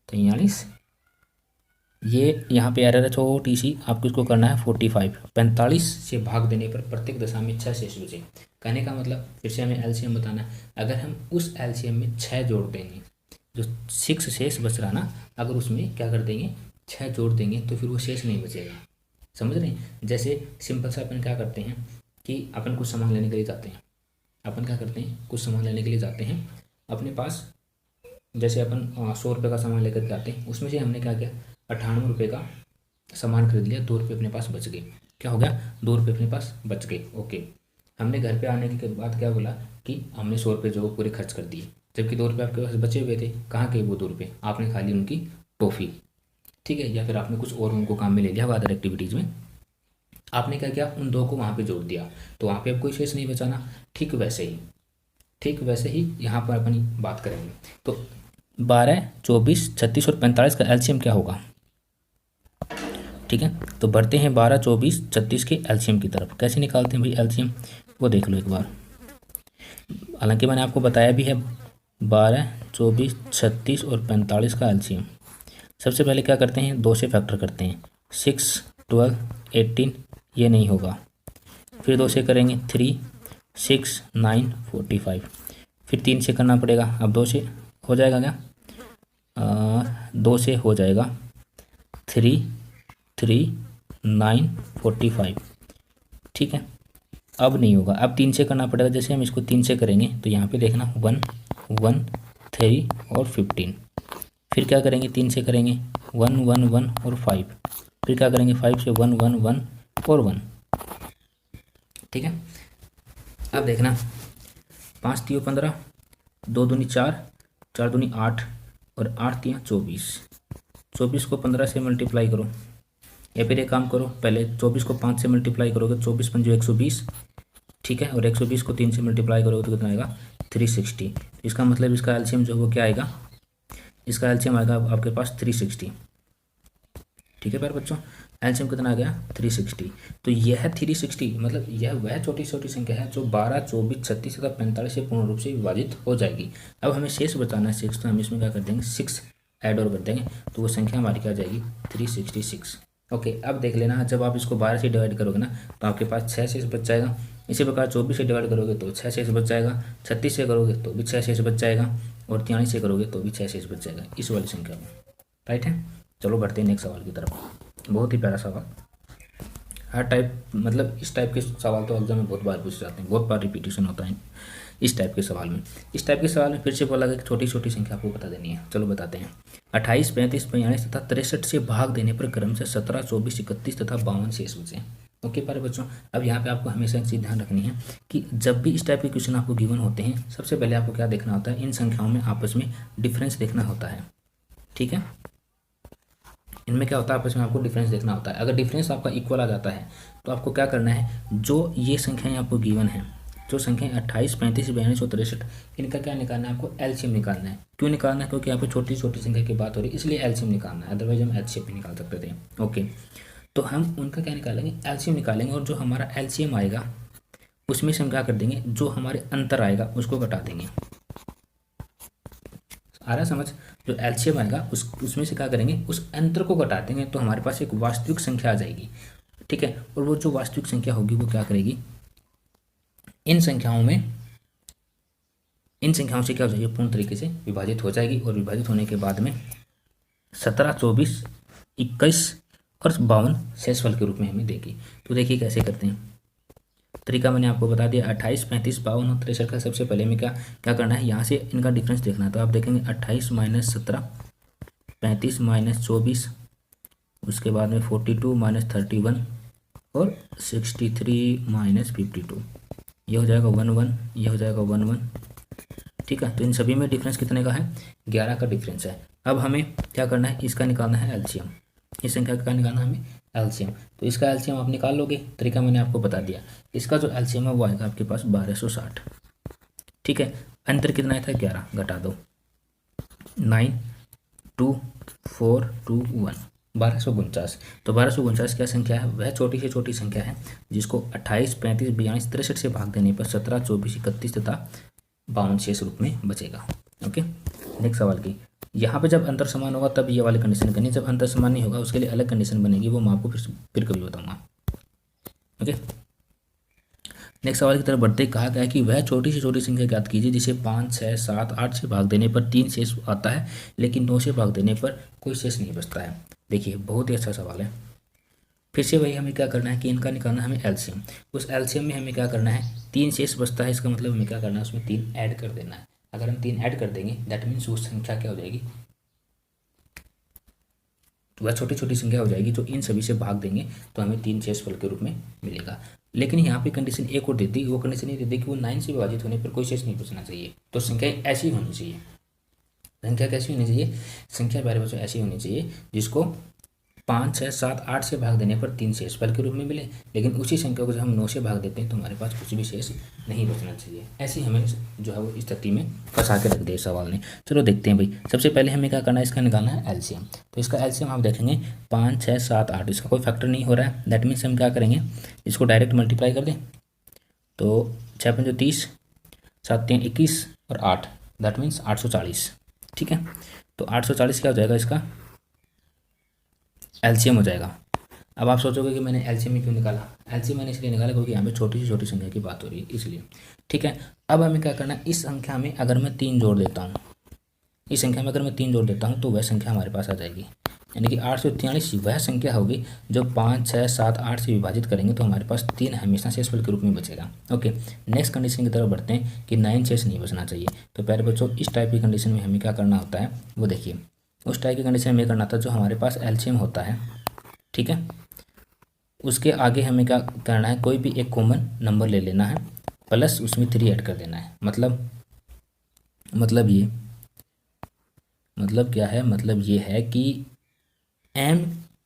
43, ये यहाँ पे एरर है छोटी सी, आपको इसको करना है 45, 45 से भाग देने पर प्रत्येक दशा में 6 शेष बचे। कहने का मतलब फिर से हमें एलसीएम बताना है, अगर हम उस एलसीएम में 6 जोड़ देंगे, जो 6 शेष बच रहा ना, अगर उसमें क्या कर देंगे 6 जोड़ देंगे तो फिर वो शेष नहीं बचेगा। समझ रहे हैं? जैसे सिंपल सा अपन क्या करते हैं कि अपन कुछ सामान लेने के लिए जाते हैं, अपन क्या करते हैं कुछ सामान लेने के लिए जाते हैं, अपने पास जैसे अपन 100 रुपये का सामान लेकर के आते हैं, उसमें से हमने क्या किया 98 रुपये का सामान खरीद लिया, 2 रुपये अपने पास बच गए। क्या हो गया, 2 रुपये अपने पास बच गए। ओके, हमने घर पे आने के बाद क्या बोला कि हमने 100 रुपये जो पूरे खर्च कर दिए, जबकि 2 रुपये आपके पास बचे हुए थे। कहाँ गए वो 2 रुपये, आपने खा ली उनकी टॉफ़ी, ठीक है, या फिर आपने कुछ और उनको काम में ले लिया, अदर एक्टिविटीज़ में आपने क्या किया, उन दो को वहाँ पे जोड़ दिया, तो वहाँ पे अब कोई शेष नहीं बचाना। ठीक वैसे ही यहाँ पर अपनी बात करेंगे। तो 12, 24, 36 और 45 का एलसीएम क्या होगा, ठीक है। तो बढ़ते हैं 12, 24, 36 के एलसीएम की तरफ। कैसे निकालते हैं भाई एलसीएम, वो देख लो एक बार। हालांकि मैंने आपको बताया भी है 12, 24, 36 और 45 का एलसीएम। सबसे पहले क्या करते हैं, 2 से फैक्टर करते हैं। 6, 12, 18, ये नहीं होगा। फिर 2 से करेंगे 3, 6, 9, 45। फिर 3 से करना पड़ेगा। अब 2 से हो जाएगा क्या, 2 से हो जाएगा 3, 3, 9, 45, ठीक है। अब नहीं होगा, अब 3 से करना पड़ेगा। जैसे हम इसको 3 से करेंगे तो यहाँ पे देखना 1, 1, 3 और 15। फिर क्या करेंगे, 3 से करेंगे 1, 1, 1 और 5। फिर क्या करेंगे 5 से 1, 1, 1 और 1, ठीक है। अब देखना 5 3 15, 2 दूनी 4, 4 दूनी 8 और 8 3 24। 24 को 15 से मल्टीप्लाई करो, या फिर एक काम करो, पहले 24 को 5 से मल्टीप्लाई करोगे, 24 पंजे 120, ठीक है, और 120 को 3 से मल्टीप्लाई करोगे तो कितना आएगा 360। इसका मतलब इसका एलसीएम जो वो क्या आएगा, इसका एलसीएम आएगा आपके पास 360, ठीक है प्यारे बच्चों। एलसीएम कितना आ गया 360। तो यह 360 मतलब यह वह छोटी छोटी संख्या है जो 12, 24, 36 तथा 45 से पूर्ण रूप से विभाजित हो जाएगी। अब हमें शेष बचाना है 6, तो हम इसमें क्या कर देंगे 6 ऐड और कर देंगे, तो वो संख्या हमारी क्या आ जाएगी 366। ओके, अब देख लेना, जब आप इसको 12 से डिवाइड करोगे ना तो आपके पास 6 शेष बच जाएगा। इसी प्रकार 24 से डिवाइड करोगे तो 6 शेष बच जाएगा, 36 से करोगे तो भी 6 शेष बच जाएगा, और 43 से करोगे तो भी 6 शेष बच जाएगा इस वाली संख्या में, राइट है। चलो बढ़ते हैं नेक्स्ट सवाल की तरफ। बहुत ही प्यारा सवाल, हर टाइप मतलब इस टाइप के सवाल तो एग्जाम में बहुत बार पूछे जाते हैं, बहुत बार रिपीटेशन होता है इस टाइप के सवाल में। इस टाइप के सवाल में फिर से बोला गया कि छोटी छोटी संख्या आपको बता देनी है। चलो बताते हैं। 28, 35, 42 तथा 63 से भाग देने पर क्रमशः 17, 24, 31 तथा 52 शेष बचे। ओके प्यारे बच्चों, अब यहाँ पे आपको हमेशा एक चीज़ ध्यान रखनी है कि जब भी इस टाइप के क्वेश्चन आपको गिवन होते हैं, सबसे पहले आपको क्या देखना होता है, इन संख्याओं में आपस में डिफरेंस देखना होता है, ठीक है। इनमें क्या होता है, आपस में आपको डिफरेंस देखना होता है। अगर डिफरेंस आपका इक्वल आ जाता है तो आपको क्या करना है, जो ये संख्याएं आपको गिवन है, जो संख्याएं 28, 35, 42 और 63, इनका क्या निकालना है, आपको एलसीएम निकालना है। क्यों निकालना है, क्योंकि यहाँ पे छोटी छोटी संख्या की बात हो रही है, इसलिए एलसीएम निकालना है, अदरवाइज हम एचसीएफ भी निकाल सकते थे। ओके, तो हम उनका क्या निकालेंगे, एलसीएम निकालेंगे, और जो हमारा एलसीएम आएगा उसमें से हम क्या कर देंगे, जो हमारे अंतर आएगा उसको घटा देंगे। आ रहा समझ, जो एलसीएम आएगा उसमें से क्या करेंगे, उस अंतर को घटा देंगे, तो हमारे पास एक वास्तविक संख्या आ जाएगी, ठीक है। और वो जो वास्तविक संख्या होगी वो क्या करेगी, इन संख्याओं से क्या हो जाएगी, पूर्ण तरीके से विभाजित हो जाएगी, और विभाजित होने के बाद में 17, 24, 21 और 52 शेषफल के रूप में हमें देगी। तो देखिए कैसे करते हैं, तरीका मैंने आपको बता दिया। 28, 35, 52 और 63 का सबसे पहले में क्या क्या करना है, यहाँ से इनका डिफरेंस देखना है। तो आप देखेंगे 28 माइनस 17, 35 माइनस 24, उसके बाद में 42 माइनस 31 और 63 माइनस 52, ये हो जाएगा 11, ये हो जाएगा 11, ठीक है। तो इन सभी में डिफरेंस कितने का है, 11 का डिफरेंस है। अब हमें क्या करना है, इसका निकालना है एलसीएम, इस संख्या का निकालना है हमें एलसीएम। तो इसका एलसीएम आप निकाल लोगे, तरीका मैंने आपको बता दिया। इसका जो एलसीएम है वो आएगा आपके पास 1260, ठीक है। अंतर कितना था 11, घटा दो 9, 2, 4, 2, 1, 1249। तो 1249 क्या संख्या है, वह छोटी से छोटी संख्या है जिसको 28, 35, 42, 63 से भाग देने पर 17, 24, 31 तथा 52 शेष रूप में बचेगा। ओके, नेक्स्ट सवाल की, यहाँ पे जब अंतर समान होगा तब ये वाली कंडीशन करनी, जब अंतर समान नहीं होगा उसके लिए अलग कंडीशन बनेगी, वो मैं आपको फिर कभी बताऊंगा। ओके, नेक्स्ट सवाल की तरफ बढ़ते कहा गया कि वह छोटी से छोटी संख्या ज्ञात कीजिए जिसे 5, 6, 7, 8 से भाग देने पर 3 शेष आता है, लेकिन 9 से भाग देने पर कोई शेष नहीं बचता है। देखिए बहुत ही अच्छा सवाल है। फिर से वही हमें क्या करना है कि इनका निकालना है हमें एलसीएम। उस एलसीएम में हमें क्या करना है, 3 शेष बचता है, इसका मतलब हमें क्या करना है, उसमें 3 ऐड कर देना है। अगर हम 3 ऐड कर देंगे दैट मीन्स वो संख्या क्या हो जाएगी, तो वह छोटी छोटी संख्या हो जाएगी जो इन सभी से भाग देंगे तो हमें 3 शेषफल के रूप में मिलेगा। लेकिन यहाँ पे कंडीशन एक और देती, वो कंडीशन ये देती कि वो 9 से विभाजित होने पर कोई शेष नहीं बचना चाहिए। तो संख्या ऐसी होनी चाहिए, संख्या कैसी होनी चाहिए, संख्या प्यारे बच्चों ऐसी होनी चाहिए जिसको 5, 6, 7, 8 से भाग देने पर 3 शेषफल के रूप में मिले। लेकिन उसी संख्या को जब हम 9 से भाग देते हैं तो हमारे पास कुछ भी शेष नहीं बचना चाहिए। ऐसे हमें जो है वो स्थिति में फंसा के रख दिया सवाल ने। चलो देखते हैं भाई, सबसे पहले हमें क्या करना है, इसका निकालना है एलसीएम। तो इसका एलसीएम आप देखेंगे 5, 6, 7, 8, इसका कोई फैक्टर नहीं हो रहा है। दैट मीन्स हम क्या करेंगे, इसको डायरेक्ट मल्टीप्लाई कर दें। तो 6 पंजे 30, 7 3 21 और 8, दैट मीन्स 840। ठीक है, तो 840 क्या हो जाएगा, इसका एलसीएम हो जाएगा। अब आप सोचोगे कि मैंने एलसीएम क्यों निकाला, एलसीएम मैंने इसलिए निकाला क्योंकि यहाँ पे छोटी से छोटी संख्या की बात हो रही है इसलिए। ठीक है, अब हमें क्या करना है, इस संख्या में अगर मैं 3 जोड़ देता हूँ, इस संख्या में अगर मैं 3 जोड़ देता हूँ तो वह संख्या हमारे पास आ जाएगी। यानी कि 843 वह संख्या होगी जो 5, 6, 7, 8 से विभाजित करेंगे तो हमारे पास 3 हमेशा शेषफल के रूप में बचेगा। ओके, नेक्स्ट कंडीशन की तरफ बढ़ते हैं कि 9 शेष नहीं बचना चाहिए। तो प्यारे बच्चों, इस टाइप की कंडीशन में हमें क्या करना होता है वो देखिए। उस टाइप की कंडीशन में करना था जो हमारे पास एलसीएम होता है, ठीक है, उसके आगे हमें क्या करना है, कोई भी एक कॉमन नंबर ले लेना है प्लस उसमें 3 ऐड कर देना है। मतलब क्या है, मतलब ये है कि m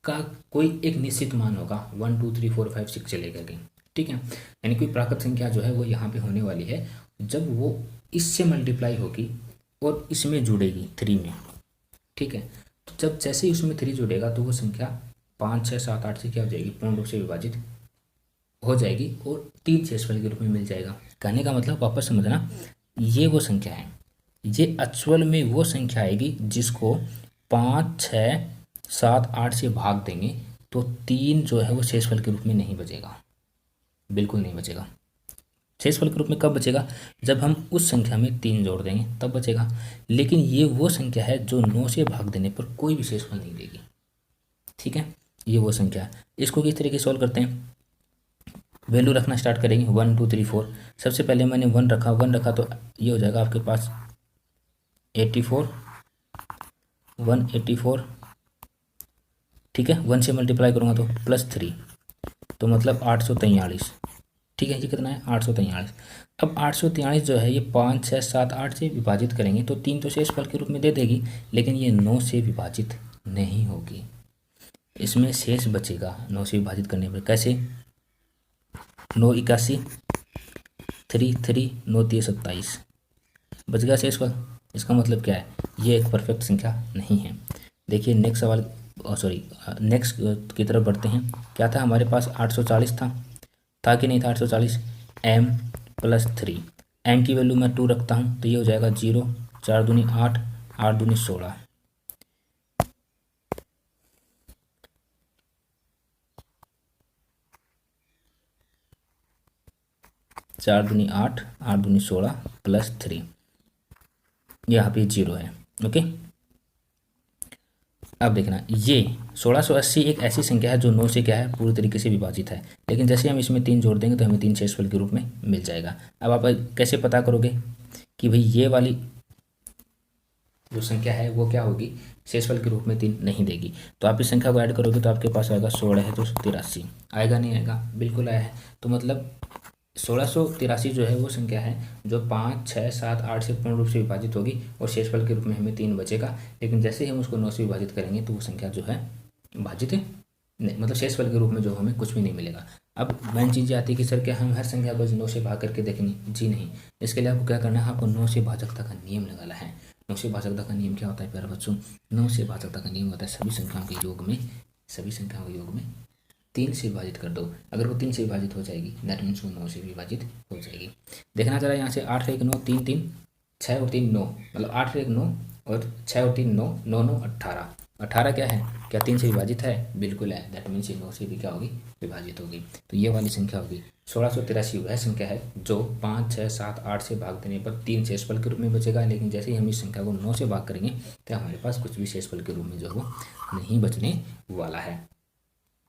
का कोई एक निश्चित मान होगा 1 2 3 4 5 6 चलेगा कि, ठीक है, यानी कोई प्राकृत संख्या जो है वो यहाँ पे होने वाली है जब वो इससे मल्टीप्लाई होगी और इसमें जुड़ेगी 3 में। ठीक है, तो जब जैसे ही उसमें 3 जुड़ेगा तो वो संख्या 5, 6, 7, 8 से क्या हो जाएगी, पूर्ण रूप से विभाजित हो जाएगी और 3 शेषफल के रूप में मिल जाएगा। कहने का मतलब वापस समझना, ये वो संख्या है, ये एक्चुअल में वो संख्या आएगी जिसको 5, 6, 7, 8 से भाग देंगे तो 3 जो है वो शेषफल के रूप में नहीं बचेगा, बिल्कुल नहीं बचेगा। शेषफल के रूप में कब बचेगा, जब हम उस संख्या में 3 जोड़ देंगे तब बचेगा। लेकिन ये वो संख्या है जो 9 से भाग देने पर कोई भी शेषफल नहीं देगी। ठीक है, ये वो संख्या है। इसको किस तरीके से सॉल्व करते हैं, वैल्यू रखना स्टार्ट करेंगे 1 2 3 4। सबसे पहले मैंने 1 रखा तो ये हो जाएगा आपके पास 84, 184। ठीक है, 1 से मल्टीप्लाई करूँगा तो +3, तो मतलब 843। ठीक है, ये कितना है 843। अब 843 जो है ये 5, 6, 7, 8 से विभाजित करेंगे तो 3 तो शेषफल के रूप में दे देगी, लेकिन ये 9 से विभाजित नहीं होगी, इसमें शेष बचेगा 9 से विभाजित करने पर। कैसे, 9 81, 3 3, 9 3 27, बच गया शेषफल। इसका मतलब क्या है, ये एक परफेक्ट संख्या नहीं है। देखिए नेक्स्ट सवाल, नेक्स्ट की तरफ बढ़ते हैं। क्या था हमारे पास, 840 था कि नहीं था 840, m + 3, m की वैल्यू मैं 2 रखता हूँ तो ये हो जाएगा 0, 4 दूनी 8, 8 दूनी 16, 4 दूनी 8, 8 दूनी 16 +3, यहाँ पे 0 है। ओके, अब देखना, ये 1680 एक ऐसी संख्या है जो 9 से क्या है, पूरी तरीके से विभाजित है। लेकिन जैसे हम इसमें 3 जोड़ देंगे तो हमें 3 शेषफल के रूप में मिल जाएगा। अब आप कैसे पता करोगे कि भाई ये वाली जो संख्या है वो क्या होगी, शेषफल के रूप में 3 नहीं देगी। तो आप इस संख्या को ऐड करोगे तो आपके पास आएगा 16 है तो 83 आएगा, नहीं आएगा, बिल्कुल आया है। तो मतलब 1683 जो है वो संख्या है जो 5, 6, 7, 8 से पूर्ण रूप से विभाजित होगी और शेषफल के रूप में हमें 3 बचेगा। लेकिन जैसे ही हम उसको 9 से विभाजित करेंगे तो वो संख्या जो है भाजित नहीं, मतलब शेषफल के रूप में जो हमें कुछ भी नहीं मिलेगा। अब मेन चीज़ आती है कि सर क्या हम हर संख्या को 9 से भाग करके देखेंगे, जी नहीं। इसके लिए आपको क्या करना है, आपको 9 से भाजकता का नियम लगाना है। 9 से भाजकता का नियम क्या होता है प्यारे बच्चों, 9 से भाजकता का नियम होता है सभी संख्याओं के योग में 3 से विभाजित कर दो। अगर वो 3 से विभाजित हो जाएगी दैट मीन्स वो 9 से विभाजित हो जाएगी। देखना जरा यहाँ से 8 1 9 3 3 6 और 3 9, मतलब 8 1 9 और 6 और 3 9 9 9 18। 18 क्या है, क्या 3 से विभाजित है, बिल्कुल है, दैट मीन्स ये 9 से भी क्या होगी, विभाजित होगी। तो ये वाली संख्या होगी 1683 वह संख्या है जो 5, 6, 7, 8 से भाग देने पर 3 शेषफल के रूप में बचेगा। लेकिन जैसे ही हम इस संख्या को 9 से भाग करेंगे तो हमारे पास कुछ भी शेषफल के रूप में जो है वो नहीं बचने वाला है।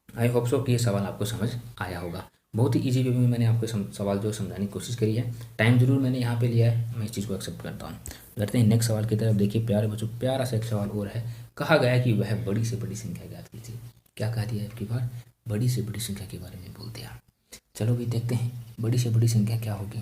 आई होप सो कि ये सवाल आपको समझ आया होगा। बहुत ही इजी वे में मैंने आपको सवाल जो समझाने की कोशिश करी है। टाइम जरूर मैंने यहाँ पे लिया है, मैं इस चीज़ को एक्सेप्ट करता हूँ। करते हैं नेक्स्ट सवाल की तरफ। देखिए प्यारे बच्चों, प्यारा सा एक सवाल और है, कहा गया कि वह बड़ी से बड़ी संख्या ज्ञात कीजिए। क्या कहा दिया आपकी बार? बड़ी से बड़ी संख्या के बारे में बोल दिया। चलो भी देखते हैं बड़ी से बड़ी संख्या क्या होगी।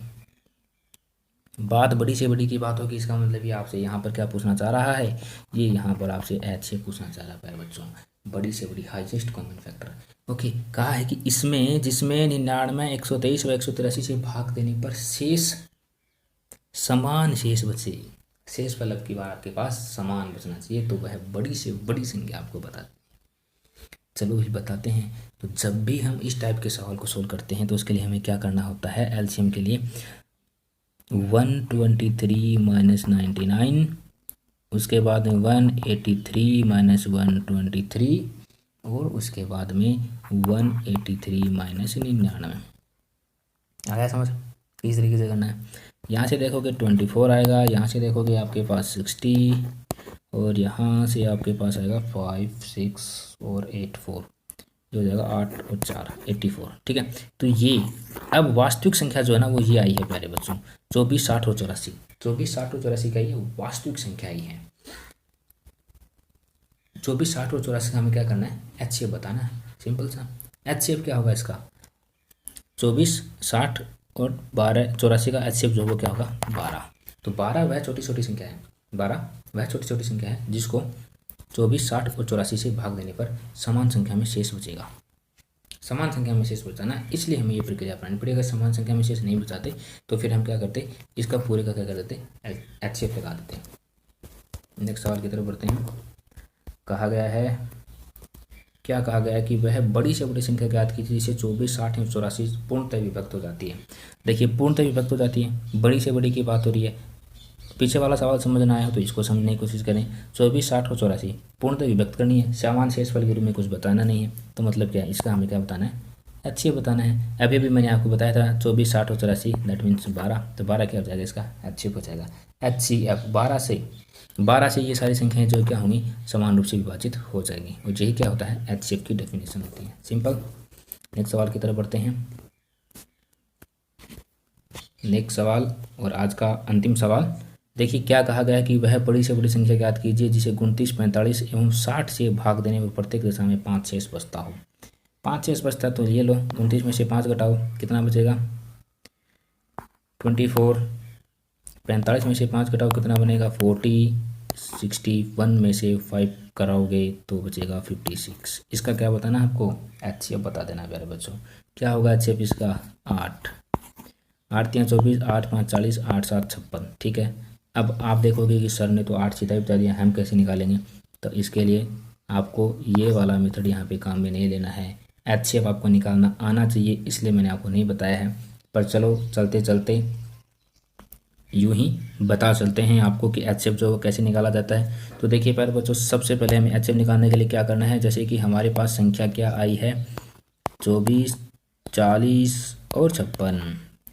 बात बड़ी से बड़ी की बात होगी, इसका मतलब ये आपसे यहाँ पर क्या पूछना चाह रहा है, ये यहाँ पर आपसे HCF पूछना चाह रहा है प्यारे बच्चों, बड़ी से बड़ी हाईएस्ट कॉमन फैक्टर। ओके, कहा है कि इसमें जिसमें 99, 123 व 183 से भाग देने पर शेष समान शेष बचे, शेष फलक की बार आपके पास समान बचना चाहिए, तो वह बड़ी से बड़ी संख्या आपको बता। चलो भी बताते हैं। तो जब भी हम इस टाइप के सवाल को सोल्व करते हैं तो उसके लिए हमें क्या करना होता है, एलसीएम के लिए 123 माइनस 99, उसके बाद में 183 माइनस 123 और उसके बाद में 183 माइनस 99। आया समझ? किस तरीके से करना है? यहाँ से देखोगे 24 आएगा, यहाँ से देखोगे आपके पास 60 और यहाँ से आपके पास आएगा 5, 6 और 8, 4, जो हो जाएगा 8 और 4 84। ठीक है, तो ये अब वास्तविक संख्या जो है ना वो ये आई है प्यारे बच्चों, 24, 60 और 84। 24, 60 और 84 का ये वास्तविक संख्या आई है। 24, 60 और 84 का हमें क्या करना है, HCF बताना है। सिंपल सा HCF क्या होगा इसका, 24, 60 और 12, 84 का HCF जो वो क्या होगा 12। तो 12 वह छोटी छोटी संख्या है, 12 वह छोटी छोटी संख्या है जिसको 24, 60 और 84 से भाग देने पर समान संख्या में शेष बचेगा। समान संख्या में शेष बचाना, इसलिए हमें ये प्रक्रिया अपनानी पड़ेगी। अगर समान संख्या में शेष नहीं बचाते तो फिर हम क्या करते, इसका पूरे का क्या कर देते, HCF लगा देते। नेक्स्ट सवाल की तरफ बढ़ते हैं। कहा गया है, क्या कहा गया है कि वह बड़ी से बड़ी संख्या ज्ञात कीजिए जिसे 24, 60 और 84 पूर्णतः विभक्त हो जाती है। देखिए पूर्णतः विभक्त हो जाती है, बड़ी से बड़ी की बात हो रही है। पीछे वाला सवाल समझना आया हो तो इसको समझने की कोशिश करें। 24, 60 और 84 पूर्णतः विभक्त करनी है, समान शेषफल के रूप में कुछ बताना नहीं है। तो मतलब क्या है, इसका हमें क्या बताना है, HCF बताना है। अभी भी मैंने आपको बताया था 24, 60 और 84 दैट मीन्स 12, तो 12 क्या हो जाएगा, इसका HCF हो जाएगा। HCF 12 से ये सारी संख्याएं जो क्या होंगी समान रूप से विभाजित हो जाएंगी, और यही क्या होता है HCF की डेफिनेशन होती है। सिंपल। नेक्स्ट सवाल की तरफ बढ़ते हैं। नेक्स्ट सवाल और आज का अंतिम सवाल। देखिए क्या कहा गया कि वह बड़ी से बड़ी संख्या ज्ञात कीजिए जिसे 29, 45 एवं 60 से भाग देने में प्रत्येक दिशा में 5 शेष बचता हो। 5 शेष बचता तो ये लो, 29 में से 5 घटाओ कितना बचेगा 24, 45 में से 5 घटाओ कितना बनेगा 40, 61 में से 5 कराओगे तो बचेगा 56। इसका क्या बताना है आपको, HCF बता देना प्यारे बच्चों। क्या होगा HCF इसका 8, 8 3 24, 8 5 40, 8 7 56। ठीक है, अब आप देखोगे कि सर ने तो 8 सीधा ही बता दिया, हम कैसे निकालेंगे। तो इसके लिए आपको ये वाला मेथड यहाँ पे काम में नहीं लेना है, HCF आपको निकालना आना चाहिए, इसलिए मैंने आपको नहीं बताया है। पर चलो चलते चलते यूं ही बता चलते हैं आपको कि HCF जो कैसे निकाला जाता है। तो देखिए प्यारे बच्चों, सबसे पहले हमें HCF निकालने के लिए क्या करना है, जैसे कि हमारे पास संख्या क्या आई है 24, 40 और 56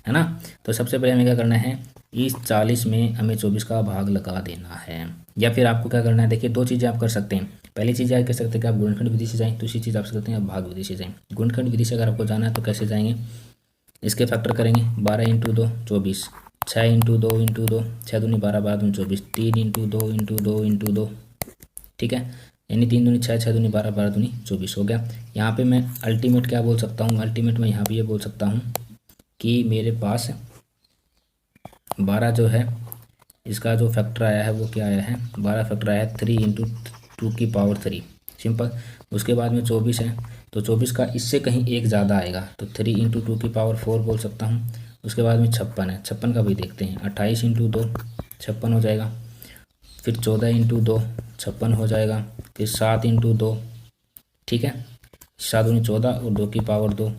है ना। तो सबसे पहले हमें क्या करना है, इस 40 में हमें 24 का भाग लगा देना है। या फिर आपको क्या करना है, देखिए दो चीज़ें आप कर सकते हैं। पहली चीज़ आप कह सकते हैं कि आप गुणनखंड विधि से जाएं, दूसरी चीज़ आप सकते हैं आप भाग विधि से जाएं। गुणनखंड विधि से अगर आपको जाना है तो कैसे जाएंगे, इसके फैक्टर करेंगे 12 × 2 24, 6 × 2 × 2 6 दूनी 12, 12 दूनी 24, 3 × 2 × 2 × 2। ठीक है, यानी 3 दूनी 6, 6 दूनी 12, 12 दूनी 24 हो गया। यहाँ पे मैं अल्टीमेट क्या बोल सकता हूँ, अल्टीमेट मैं यहाँ पे ये बोल सकता हूँ कि मेरे पास 12 जो है इसका जो फैक्टर आया है वो क्या आया है, 12 फैक्टर आया है 3 × 2⁻3। सिंपल। उसके बाद में 24 है, तो 24 का इससे कहीं एक ज़्यादा आएगा तो 3 × 2⁴ बोल सकता हूँ। उसके बाद में 56 है, 56 का भी देखते हैं, 28 × 2 56 हो जाएगा। फिर 14 × 2 56 हो जाएगा। फिर 7 × 2, ठीक है, 7 दूनी 14 और 2⁻2।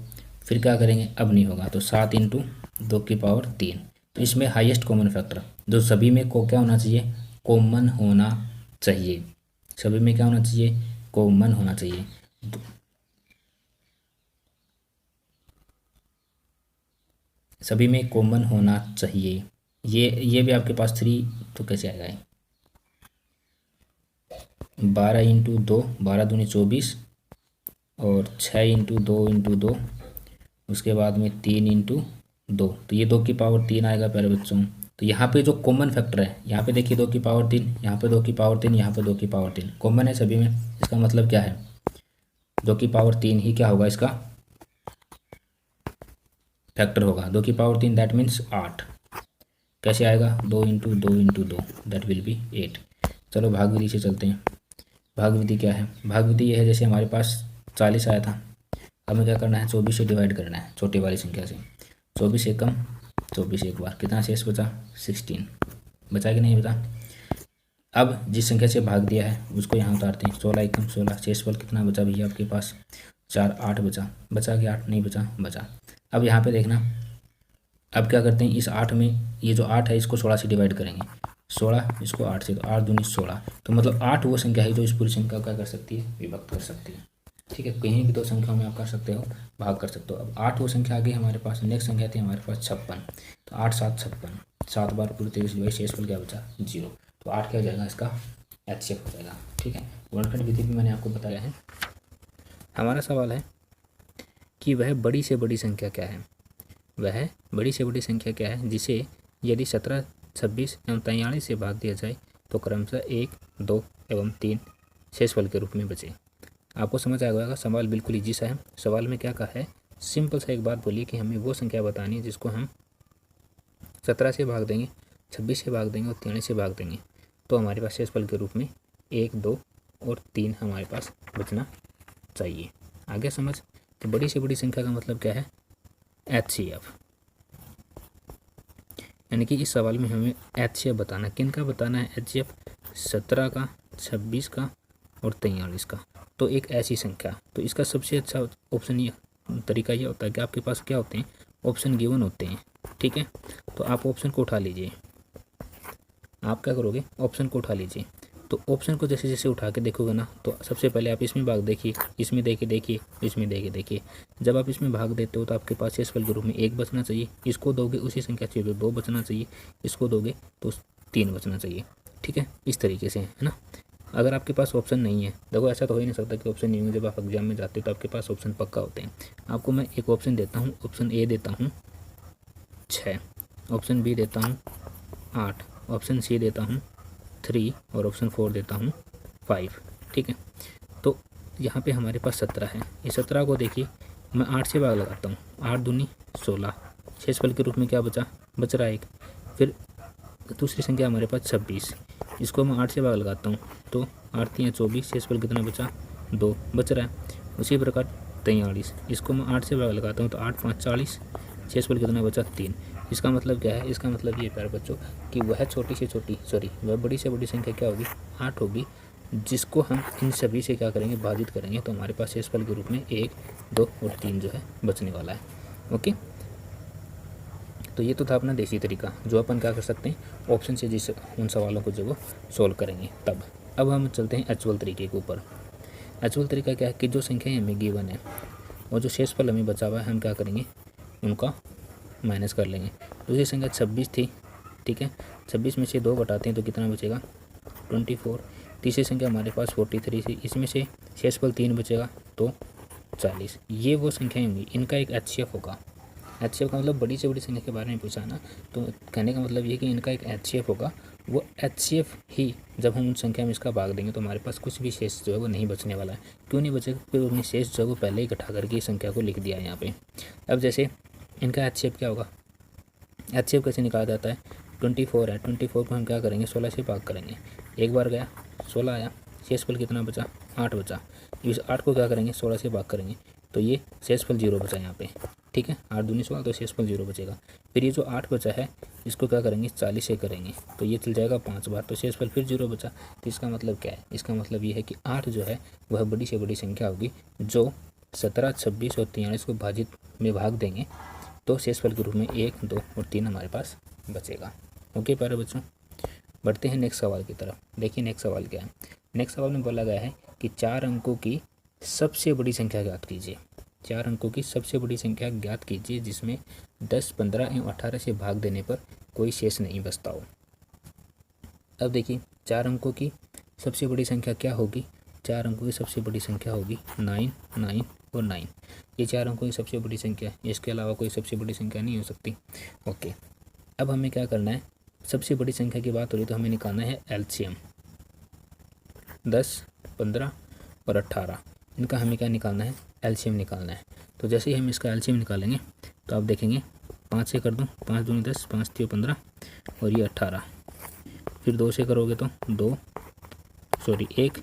फिर क्या करेंगे, अब नहीं होगा तो 7 × 2⁻3। तो इसमें हाईएस्ट कॉमन फैक्टर जो सभी में को क्या होना चाहिए, कॉमन होना चाहिए। सभी में क्या होना चाहिए, कॉमन होना चाहिए। सभी में कॉमन होना चाहिए। ये भी आपके पास 3 तो कैसे आएगा, 12 × 2 12 दूनी 24 और 6 × 2 × 2, उसके बाद में 3 × 2, तो ये 2⁻3 आएगा प्यारे बच्चों। तो यहाँ पे जो कॉमन फैक्टर है, यहाँ पे देखिए 2 की पावर 3, यहाँ पे 2 की पावर 3, यहाँ पे 2 की पावर 3 कॉमन है सभी में। इसका मतलब क्या है, 2 की पावर 3 ही क्या होगा, इसका फैक्टर होगा। 2 की पावर 3 दैट मीन्स 8। कैसे आएगा, 2 into 2 into 2 that will be 8। चलो भाग विधि से चलते हैं। भाग विधि क्या है, भाग विधि ये है जैसे हमारे पास 40 आया था, हमें क्या करना है, 24 से डिवाइड करना है छोटी वाली संख्या से। 24 एकम 24 एक बार, कितना शेष बचा, 16 बचा कि नहीं बचा। अब जिस संख्या से भाग दिया है उसको यहाँ उतारते हैं, 16 एकम 16, शेषफल कितना बचा भैया आपके पास, 4 8 बचा, बचा कि 8 नहीं बचा, बचा। अब यहाँ पे देखना, अब क्या करते हैं, इस 8 में ये जो 8 है इसको 16 से डिवाइड करेंगे, 16 इसको 8 से, तो 8 दूनी 16, तो मतलब 8 वो संख्या है जो इस पूरी संख्या को क्या कर सकती है, विभक्त कर सकती है। ठीक है, कहीं भी 2 संख्याओं में आप कर सकते हो, भाग कर सकते हो। अब 8 वो संख्या आ गई हमारे पास, नेक्स्ट संख्या थी हमारे पास 56, तो 8 7 56, 7 बार पूरे 23 शेषफल क्या बचा, 0। तो 8 क्या हो जाएगा, इसका HCF हो जाएगा। ठीक है, गुणनखंड विधि भी मैंने आपको बताया है। हमारा सवाल है कि वह बड़ी से बड़ी संख्या क्या है, वह बड़ी से बड़ी संख्या क्या है जिसे यदि 17 26 एवं 43 से भाग दिया जाए तो क्रमशः 1 2 एवं 3 शेषफल के रूप में बचे। आपको समझ आ गया, सवाल बिल्कुल ईजी सा है। सवाल में क्या कहा है, सिंपल सा एक बात बोलिए कि हमें वो संख्या बतानी है जिसको हम 17 से भाग देंगे, 26 से भाग देंगे और 43 से भाग देंगे तो हमारे पास शेषफल के रूप में 1 2 और 3 हमारे पास बचना चाहिए। आगे समझ, तो बड़ी से बड़ी संख्या का मतलब क्या है, HCF। यानी कि इस सवाल में हमें HCF बताना, किन का बताना है HCF, 17 का, 26 का और 43 का। तो एक ऐसी संख्या, तो इसका सबसे अच्छा ऑप्शन ये तरीका ये होता है कि आपके पास क्या होते हैं, ऑप्शन गिवन होते हैं। ठीक है, तो आप ऑप्शन को उठा लीजिए, आप क्या करोगे, ऑप्शन को उठा लीजिए। तो ऑप्शन को जैसे जैसे उठा के देखोगे ना, तो सबसे पहले आप इसमें भाग देखिए, इसमें देखिए, इसमें देखिए। जब आप इसमें भाग देते हो तो आपके पास शेषफल के रूप में 1 बचना चाहिए, इसको दोगे उसी संख्या से 2 बचना चाहिए, इसको दोगे तो 3 बचना चाहिए। ठीक है, इस तरीके से है ना। अगर आपके पास ऑप्शन नहीं है, देखो ऐसा तो हो ही नहीं सकता कि ऑप्शन नहीं हो, जब आप एग्जाम में जाते हो तो आपके पास ऑप्शन पक्का होते हैं। आपको मैं एक ऑप्शन देता हूँ, ऑप्शन ए देता हूँ 6, ऑप्शन बी देता हूँ 8, ऑप्शन सी देता हूँ 3 और ऑप्शन 4 देता हूँ 5। ठीक है, तो यहाँ पे हमारे पास 17 है, इस 17 को देखिए मैं 8 से भाग लगाता हूँ, 8 दूनी 16, शेषफल के रूप में क्या बच रहा है 1। फिर दूसरी संख्या हमारे पास 26, इसको मैं 8 से भाग लगाता हूँ तो 8 3 24, शेषफल कितना बचा, 2 बच रहा है। उसी प्रकार 43, इसको मैं 8 से भाग लगाता हूँ तो 8 5 40, शेषफल कितना बचा, 3। इसका मतलब क्या है, इसका मतलब ये प्यारे बच्चों कि वह वह बड़ी से बड़ी संख्या क्या होगी, 8 होगी, जिसको हम इन सभी से क्या करेंगे, भाजित करेंगे, तो हमारे पास शेषफल के रूप में 1 2 और 3 जो है बचने वाला है। ओके, तो ये तो था अपना देसी तरीका जो अपन क्या कर सकते हैं, ऑप्शन से जिस उन सवालों को जो वो सोल्व करेंगे तब। अब हम चलते हैं एक्चुअल तरीके के ऊपर। एक्चुअल तरीका क्या है कि जो संख्याएं हमें गिवन है और जो शेषफल हमें बचा हुआ है, हम क्या करेंगे, उनका माइनस कर लेंगे। दूसरी संख्या 26 थी, ठीक है, 26 में से 2 घटाते हैं तो कितना बचेगा, 24। तीसरी संख्या हमारे पास 43 थी, इसमें से शेषफल 3 बचेगा तो 40। ये वो संख्याएं होंगी, इनका एक HCF होगा। HCF का मतलब बड़ी से बड़ी संख्या के बारे में पूछा ना, तो कहने का मतलब ये कि इनका एक HCF होगा। वो HCF ही जब हम उन संख्या में इसका भाग देंगे तो हमारे पास कुछ भी शेष जो है वो नहीं बचने वाला है। क्यों नहीं बचेगा, क्योंकि उन्हें शेष जो है वो पहले ही इकट्ठा करके इस संख्या को लिख दिया है यहाँ पे। अब जैसे इनका HCF क्या होगा, HCF कैसे निकाला जाता है, 24 है, 24 को हम क्या करेंगे, 16 से भाग करेंगे, एक बार गया 16 आया, शेषफल कितना बचा, 8 बचा। इस 8 को क्या करेंगे, 16 से भाग करेंगे तो ये शेषफल 0 बचा यहाँ पे। ठीक है, 8 दूनी 16 तो शेषफल 0 बचेगा। फिर ये जो 8 बचा है इसको क्या करेंगे, 40 से करेंगे तो ये चल जाएगा 5 बार, तो शेषफल फिर 0 बचा। तो इसका मतलब क्या है, इसका मतलब ये है कि 8 जो है वह बड़ी से बड़ी संख्या होगी जो 17 26 और 43 को भाजित में भाग देंगे तो शेषफल के रूप में 1 2 और 3 हमारे पास बचेगा। ओके प्यारे बच्चों, बढ़ते हैं नेक्स्ट सवाल की तरफ। देखिए नेक्स्ट सवाल क्या है। नेक्स्ट सवाल में बोला गया है कि 4 अंकों की सबसे बड़ी संख्या ज्ञात कीजिए। 4 अंकों की सबसे बड़ी संख्या ज्ञात कीजिए जिसमें 10 15 एवं 18 से भाग देने पर कोई शेष नहीं बचता हो। अब देखिए 4 अंकों की सबसे बड़ी संख्या क्या होगी, 4 अंकों की सबसे बड़ी संख्या होगी 9 9 और 9। ये 4 अंकों की सबसे बड़ी संख्या है, इसके अलावा कोई सबसे बड़ी संख्या नहीं हो सकती। ओके, अब हमें क्या करना है, सबसे बड़ी संख्या की बात हो रही तो हमें निकालना है एलसीएम। 10, 15 और 18, इनका हमें क्या निकालना है, एलसीएम निकालना है। तो जैसे ही हम इसका एलसीएम निकालेंगे तो आप देखेंगे 5 से कर दूँ, 5 दूनी 10, 5 3 15 और ये 18। फिर 2 से करोगे तो 1,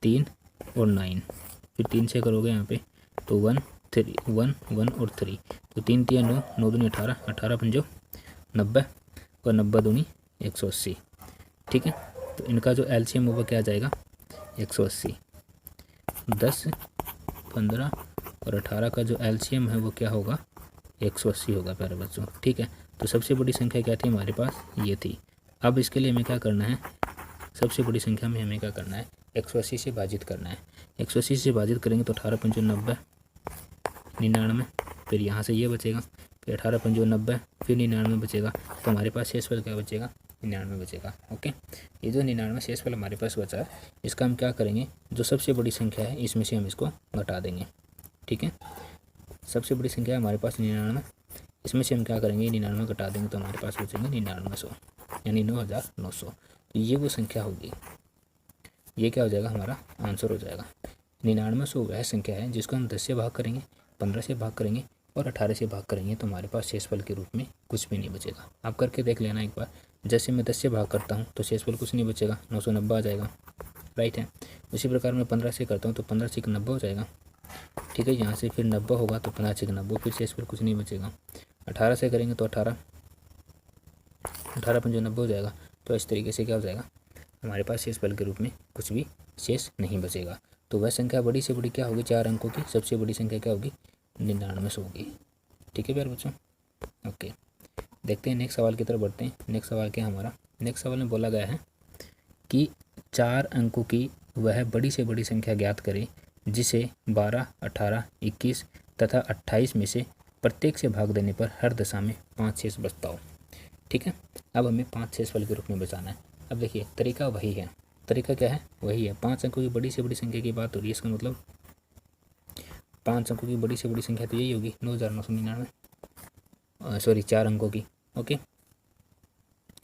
3 और 9। फिर 3 से करोगे यहाँ पे तो 1 3 1 1 और 3, तो 3 3 9, 9 दूनी 18, 18 पंजो 90 और 90 दूनी 180। ठीक है, तो इनका जो एलसीएम होगा क्या आ जाएगा, 180। 10, 15 और 18 का जो एलसीएम है वो क्या होगा, 180 होगा प्यारे बच्चों। ठीक है, तो सबसे बड़ी संख्या क्या थी हमारे पास, ये थी। अब इसके लिए हमें क्या करना है, सबसे बड़ी संख्या में हमें क्या करना है, 180 से भाजित करना है। 180 से भाजित करेंगे तो 18 पंचो 90, 99, फिर यहाँ से ये बचेगा, फिर 18 पंचो 90, फिर 99 बचेगा। तो हमारे पास शेषफल क्या बचेगा, 99 बचेगा। ओके, ये जो 99 शेषफल हमारे पास बचा है, इसका हम क्या करेंगे, जो सबसे बड़ी संख्या है इसमें से हम इसको घटा देंगे। ठीक है, सबसे बड़ी संख्या हमारे पास 99, इसमें से हम क्या करेंगे, 99 घटा देंगे तो हमारे पास बचेंगे 9900, यानी 9900। तो ये वो संख्या होगी, ये क्या हो जाएगा, हमारा आंसर हो जाएगा। 9900 वह संख्या है जिसको हम 10 से भाग करेंगे, 15 से भाग करेंगे और 18 से भाग करेंगे तो हमारे पास शेषफल के रूप में कुछ भी नहीं बचेगा। आप करके देख लेना एक बार। जैसे मैं 10 से भाग करता हूँ तो शेषफल कुछ नहीं बचेगा, 990 आ जाएगा, राइट है। उसी प्रकार मैं 15 से करता हूँ तो 15 से 90 हो जाएगा। ठीक है, यहाँ से फिर 90 होगा तो 15 से 90, फिर शेषफल कुछ नहीं बचेगा। 18 से करेंगे तो 18 पंजे 90 हो जाएगा। तो इस तरीके से क्या हो जाएगा, हमारे पास शेषफल के रूप में कुछ भी शेष नहीं बचेगा। तो वह संख्या बड़ी से बड़ी क्या होगी, 4 अंकों की सबसे बड़ी संख्या क्या होगी, 99 होगी। ठीक है प्यारे बच्चों, ओके। देखते हैं नेक्स्ट सवाल की तरफ बढ़ते हैं। नेक्स्ट सवाल क्या हमारा, नेक्स्ट सवाल में बोला गया है कि 4 अंकों की वह बड़ी से बड़ी संख्या ज्ञात करें जिसे 12, 18, 21 तथा 28 में से प्रत्येक से भाग देने पर हर दशा में 5 शेष बचता हो। ठीक है, अब हमें 5 शेषफल के रूप में बचाना है। अब देखिए तरीका वही है, तरीका क्या है, वही है। 5 अंकों की बड़ी से बड़ी संख्या की बात हो रही है, इसका मतलब 5 अंकों की बड़ी से बड़ी संख्या तो यही होगी 9999, सॉरी 4 अंकों की। ओके,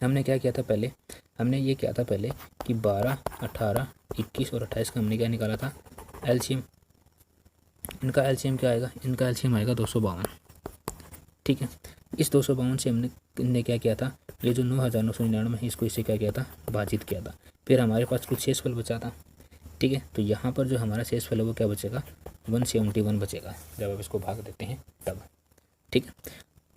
हमने क्या किया था पहले, हमने ये किया था पहले कि 12, 18, 21 और 28 का हमने क्या निकाला था, एलसीएम। इनका एलसीएम क्या आएगा, इनका एलसीएम आएगा 252। ठीक है, इस 252 से हमने क्या किया था, ये जो 9999 है इसको इससे क्या किया था, भाजित किया था। फिर हमारे पास कुछ शेषफल बचा था। ठीक है, तो यहाँ पर जो हमारा शेषफल है वो क्या बचेगा, 171 बचेगा जब आप इसको भाग देते हैं तब। ठीक है,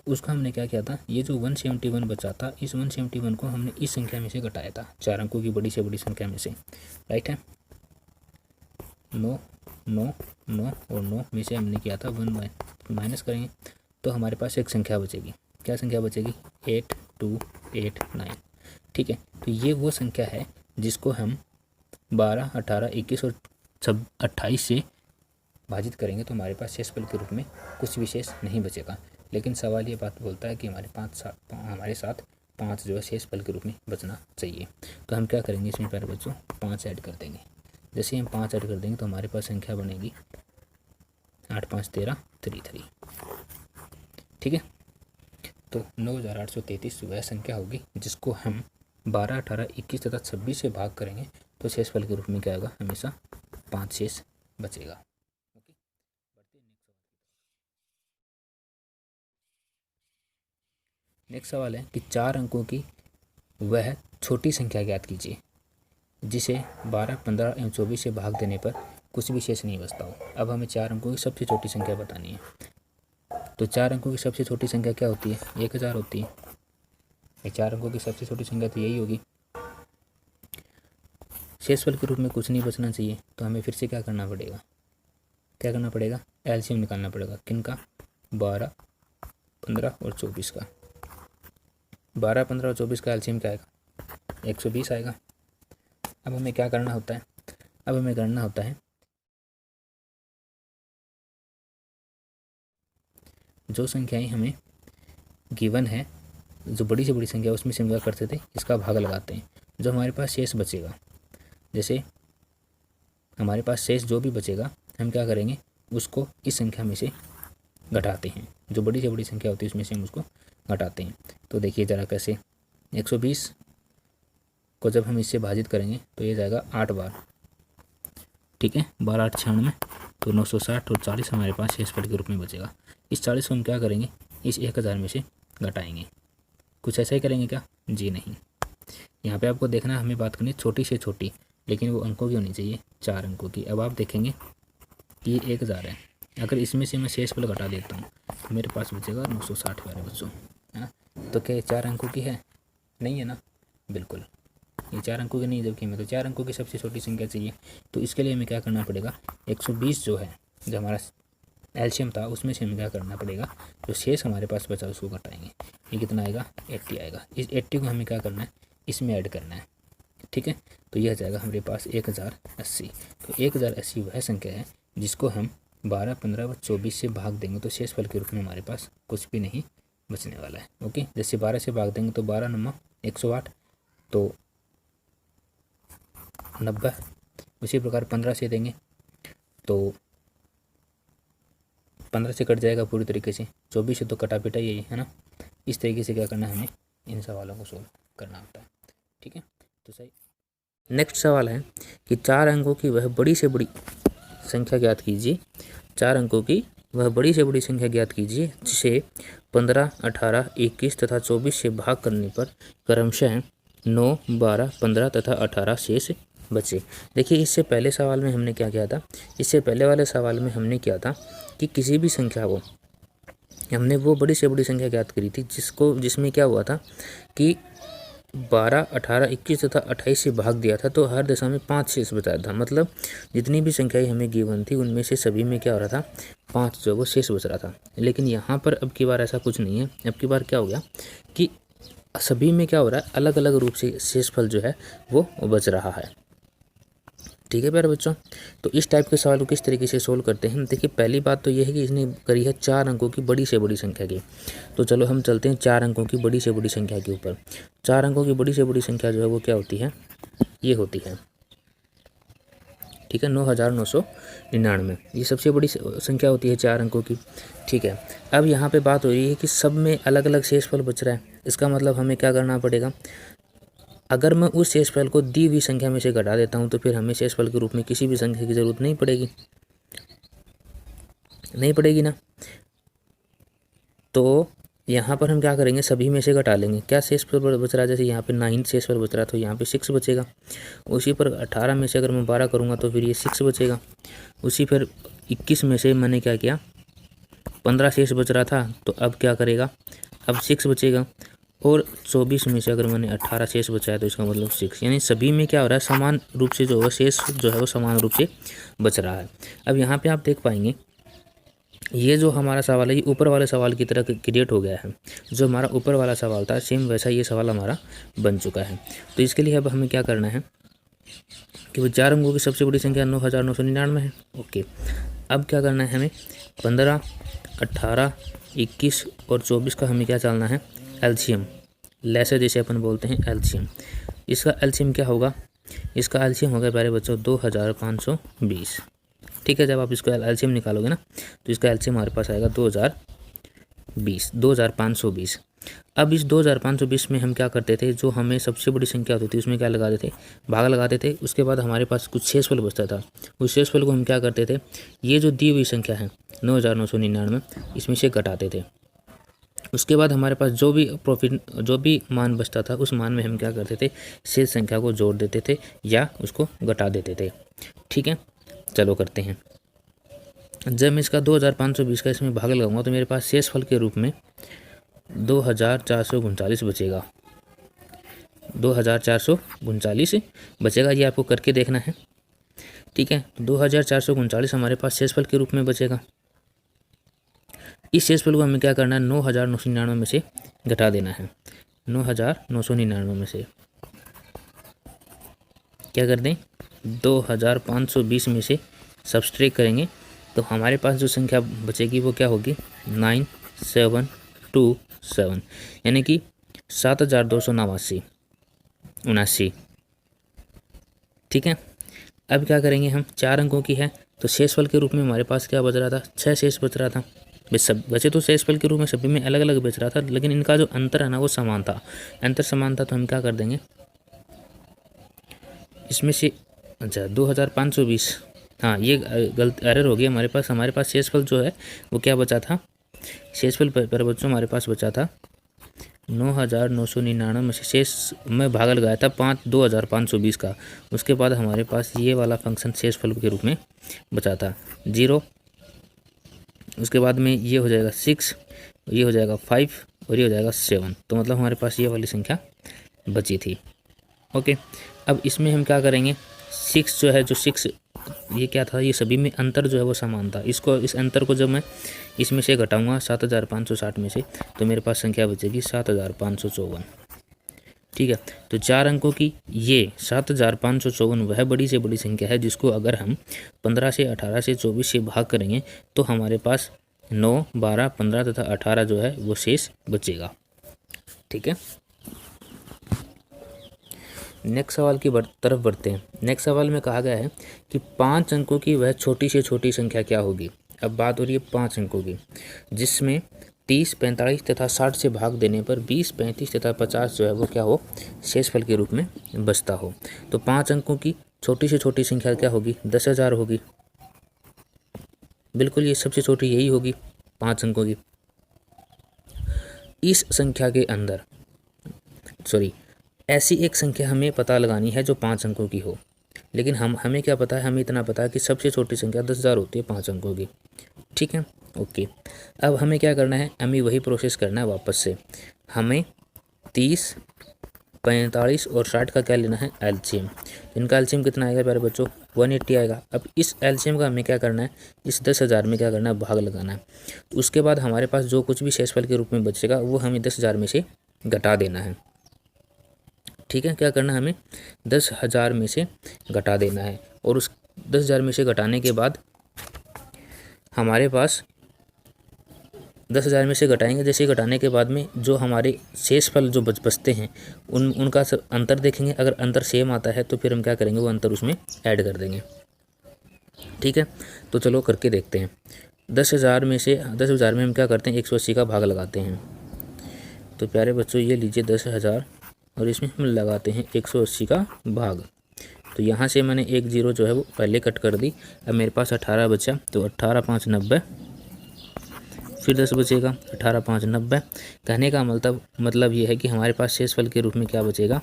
उसका हमने क्या किया था, ये जो 171 बचा था, इस 171 को हमने इस संख्या में से घटाया था, 4 अंकों की बड़ी से बड़ी संख्या में से, राइट है। 9, 9, 9 और 9 में से हमने किया था 1 माइनस करेंगे तो हमारे पास एक संख्या बचेगी। क्या संख्या बचेगी, 8289। ठीक है, तो ये वो संख्या है जिसको हम 12, 18, 21 और 28 से भाजित करेंगे तो हमारे पास शेषफल के रूप में कुछ विशेष नहीं बचेगा। लेकिन सवाल ये बात बोलता है कि हमारे साथ 5 जो है शेषफल के रूप में बचना चाहिए। तो हम क्या करेंगे, इसमें प्यारे बच्चों 5 ऐड कर देंगे। जैसे हम 5 ऐड कर देंगे तो हमारे पास संख्या बनेगी 8 5 13 33। ठीक है, तो 9833 वह संख्या होगी जिसको हम 12, 18, 21 तथा 26 से भाग करेंगे तो शेषफल के रूप में क्या होगा, हमेशा 5 शेष बचेगा। ओके, बढ़ते हैं नेक्स्ट सवाल है कि 4 अंकों की वह छोटी संख्या ज्ञात कीजिए जिसे 12, 15 एवं 24 से भाग देने पर कुछ भी शेष नहीं बचता हो। अब हमें 4 अंकों की सबसे छोटी संख्या बतानी है। तो 4 अंकों की सबसे छोटी संख्या क्या होती है, 1000 होती है। ये 4 अंकों की सबसे छोटी संख्या तो यही होगी। शेषफल के रूप में कुछ नहीं बचना चाहिए, तो हमें फिर से क्या करना पड़ेगा, क्या करना पड़ेगा, एलसीएम निकालना पड़ेगा। किनका, 12, 15 और 24 का। 12, 15 और 24 का एलसीएम क्या आएगा, 120 आएगा। अब हमें क्या करना होता है, अब हमें करना होता है जो संख्याएं हमें गिवन है, जो बड़ी से बड़ी संख्या उसमें से हम क्या करते थे, इसका भाग लगाते हैं। जो हमारे पास शेष बचेगा, जैसे हमारे पास शेष जो भी बचेगा हम क्या करेंगे, उसको इस संख्या में से घटाते हैं। जो बड़ी से बड़ी संख्या होती है उसमें से हम उसको घटाते हैं। तो देखिए ज़रा कैसे, 120 को जब हम इससे भाजित करेंगे तो ये जाएगा 8 बार, ठीक है, 12 8 96, तो 960 और 40 हमारे पास शेषफल के रूप में बचेगा। इस 40 को हम क्या करेंगे, इस 1000 में से घटाएंगे। कुछ ऐसा ही करेंगे क्या? जी नहीं, यहाँ पे आपको देखना, हमें बात करनी छोटी से छोटी, लेकिन वो अंकों की होनी चाहिए, 4 अंकों की। अब आप देखेंगे कि ये 1000 है, अगर इसमें से मैं शेषफल घटा देता हूँ तो मेरे पास बचेगा 960 प्यारे बच्चों, है ना। तो क्या ये 4 अंकों की है? नहीं है ना, बिल्कुल ये 4 अंकों की नहीं, जबकि हमें तो 4 अंकों की सबसे छोटी संख्या चाहिए। तो इसके लिए हमें क्या करना पड़ेगा, 120 जो है, जो हमारा एलसीएम था, उसमें से हमें क्या करना पड़ेगा, जो शेष हमारे पास बचा उसको घटाएंगे। ये कितना आएगा? 80 आएगा। इस 80 को हमें क्या करना है, इसमें ऐड करना है, ठीक है। तो यह जाएगा हमारे पास 1080। तो 1080 वह संख्या है जिसको हम 12, 15 व 24 से भाग देंगे तो शेषफल के रूप में हमारे पास कुछ भी नहीं बचने वाला है। ओके, जैसे 12 से भाग देंगे तो 12 9 108, तो 90। उसी प्रकार 15 से देंगे तो 15 से कट जाएगा पूरी तरीके से, 24 से तो कटा पिटा ही है ना। इस तरीके से क्या करना है, हमें इन सवालों को सोल्व करना होता है, ठीक है। तो सही, नेक्स्ट सवाल है कि 4 अंकों की वह बड़ी से बड़ी संख्या ज्ञात कीजिए। 4 अंकों की वह बड़ी से बड़ी संख्या ज्ञात कीजिए जिसे 15, 18, 21 तथा 24 से भाग करने पर क्रमशः 9, 12, 15 तथा 18 शेष बचे। देखिए, इससे पहले सवाल में हमने क्या किया था, इससे पहले वाले सवाल में हमने किया था कि किसी भी संख्या को हमने वो बड़ी से बड़ी संख्या ज्ञात करी थी जिसमें क्या हुआ था कि 12, 18, 21 तथा 28 से भाग दिया था, तो हर दशा में 5 शेष बचा था। मतलब जितनी भी संख्याएं हमें गिवन थी उनमें से सभी में क्या हो रहा था, 5 जो वो शेष बच रहा था। लेकिन यहाँ पर अब की बार ऐसा कुछ नहीं है। अब की बार क्या हो गया कि सभी में क्या हो रहा है, अलग अलग रूप से शेषफल जो है वो बच रहा है, ठीक है प्यारे बच्चों। तो इस टाइप के सवाल को किस तरीके से सोल्व करते हैं, देखिए पहली बात तो यह है कि इसने करी है 4 अंकों की बड़ी से बड़ी संख्या की। तो चलो हम चलते हैं 4 अंकों की बड़ी से बड़ी संख्या के ऊपर। 4 अंकों की बड़ी से बड़ी संख्या जो है वो क्या होती है, ये होती है, ठीक है, 9999। ये सबसे बड़ी संख्या होती है 4 अंकों की, ठीक है। अब यहाँ पे बात हो रही है कि सब में अलग अलग शेषफल बच रहा है। इसका मतलब हमें क्या करना पड़ेगा, अगर मैं उस शेषफल को दी हुई संख्या में से घटा देता हूं तो फिर हमें शेषफल के रूप में किसी भी संख्या की जरूरत नहीं पड़ेगी ना। तो यहाँ पर हम क्या करेंगे, सभी में से घटा लेंगे। क्या शेषफल बच रहा है, जैसे यहाँ पे 9 शेषफल बच रहा है तो यहाँ पे 6 बचेगा। उसी पर 18 में से अगर मैं 12 करूँगा तो फिर ये 6 बचेगा। उसी फिर 21 में से मैंने क्या किया, 15 शेष बच रहा था, तो अब क्या करेगा, अब 6 बचेगा। और 24 में से अगर मैंने 18 शेष बचाया तो इसका मतलब 6, यानी सभी में क्या हो रहा है, समान रूप से जो है शेष जो है वो समान रूप से बच रहा है। अब यहाँ पे आप देख पाएंगे ये जो हमारा सवाल है ये ऊपर वाले सवाल की तरह क्रिएट हो गया है। जो हमारा ऊपर वाला सवाल था सेम वैसा ये सवाल हमारा बन चुका है। तो इसके लिए अब हमें क्या करना है कि वो 4 अंकों की सबसे बड़ी संख्या 9999 है। ओके, अब क्या करना है हमें, 15, 18, 21 और 24 का हमें क्या चालना है, एलसीएम, लेसर जिसे अपन बोलते हैं एलसीएम। इसका एलसीएम क्या होगा, इसका एलसीएम होगा प्यारे बच्चों 2520, ठीक है। जब आप इसको एलसीएम निकालोगे ना तो इसका एलसीएम हमारे पास आएगा 2520। अब इस 2520 में हम क्या करते थे, जो हमें सबसे बड़ी संख्या होती थी उसमें क्या लगाते थे, भाग लगाते थे। उसके बाद हमारे पास कुछ शेषफल बचता था, उस शेषफल को हम क्या करते थे, ये जो दी हुई संख्या है 9999 इसमें से घटाते थे। उसके बाद हमारे पास जो भी मान बचता था उस मान में हम क्या करते थे, शेष संख्या को जोड़ देते थे या उसको घटा देते थे, ठीक है। चलो करते हैं। जब मैं इसका 2520 का इसमें भाग लगाऊंगा तो मेरे पास शेषफल के रूप में 2439 बचेगा, 2439 बचेगा। ये आपको करके देखना है, ठीक है। 2439 हमारे पास शेषफल के रूप में बचेगा। इस शेषफल को हमें क्या करना है, 9999 में से घटा देना है। 9999 में से क्या कर दें, 2520 में से सब्सट्रैक्ट करेंगे तो हमारे पास जो संख्या बचेगी वो क्या होगी, 9727, यानी कि 7289, ठीक है। अब क्या करेंगे हम, 4 अंकों की है तो शेषफल के रूप में हमारे पास क्या बच रहा था, 6 शेष बच रहा था। सब वैसे तो शेषफल के रूप में सभी में अलग अलग बच रहा था, लेकिन इनका जो अंतर है ना वो समान था। अंतर समान था तो हम क्या कर देंगे इसमें से, अच्छा 2520, हाँ ये गलत एरर हो गया हमारे पास शेषफल जो है वो क्या बचा था, शेषफल पर बच्चों हमारे पास बचा था 9999 में से शेष में भागा लगाया था 2520 का। उसके बाद हमारे पास ये वाला फंक्शन शेषफल के रूप में बचा था 0। उसके बाद में ये हो जाएगा 6, ये हो जाएगा 5 और ये हो जाएगा 7। तो मतलब हमारे पास ये वाली संख्या बची थी। ओके, अब इसमें हम क्या करेंगे, 6 जो है, जो 6 ये क्या था, ये सभी में अंतर जो है वो समान था। इस अंतर को जब मैं इसमें से घटाऊंगा 7560 में से, तो मेरे पास संख्या बचेगी 7554। ठीक है, तो 4 अंकों की ये 7554 वह बड़ी से बड़ी संख्या है जिसको अगर हम 15 से 18 से 24 से भाग करेंगे तो हमारे पास 9, 12, 15 तथा 18 जो है वो शेष बचेगा। ठीक है, नेक्स्ट सवाल की तरफ बढ़ते हैं। नेक्स्ट सवाल में कहा गया है कि 5 अंकों की वह छोटी से छोटी संख्या क्या होगी। अब बात हो रही है 5 अंकों की, जिसमें 30, 45 तथा 60 से भाग देने पर 20, 35 तथा 50 जो है वो क्या हो, शेषफल के रूप में बचता हो। तो 5 अंकों की छोटी से छोटी संख्या क्या होगी, 10,000 होगी। बिल्कुल, ये सबसे छोटी यही होगी 5 अंकों की। इस संख्या के अंदर ऐसी एक संख्या हमें पता लगानी है जो 5 अंकों की हो, लेकिन हमें क्या पता है, हमें इतना पता है कि सबसे छोटी संख्या 10,000 होती है 5 अंकों की। ठीक है, ओके। अब हमें क्या करना है, हमें वही प्रोसेस करना है वापस से। हमें 30, 45 और 60 का क्या लेना है, एलसीएम। इनका एलसीएम कितना आएगा प्यारे बच्चों, 180 आएगा। अब इस एलसीएम का हमें क्या करना है, इस 10,000 में क्या करना है, भाग लगाना है। उसके बाद हमारे पास जो कुछ भी शेषफल के रूप में बचेगा वो हमें 10,000 में से घटा देना है। ठीक है, क्या करना है, हमें 10,000 में से घटा देना है। और उस 10,000 में से घटाने के बाद हमारे पास 10,000 में से घटाएंगे, जैसे घटाने के बाद में जो हमारे शेषफल जो बचते हैं उनका अंतर देखेंगे। अगर अंतर सेम आता है तो फिर हम क्या करेंगे, वो अंतर उसमें ऐड कर देंगे। ठीक है, तो चलो करके देखते हैं। 10,000 में हम क्या करते हैं, 180 का भाग लगाते हैं। तो प्यारे बच्चों ये लीजिए 10,000 और इसमें हम लगाते हैं 180 का भाग। तो यहाँ से मैंने एक 0 जो है वो पहले कट कर दी। अब मेरे पास 18 बचा, तो 18 5 90, फिर 10 बचेगा, 18 5 90। कहने का मतलब ये है कि हमारे पास शेषफल के रूप में क्या बचेगा,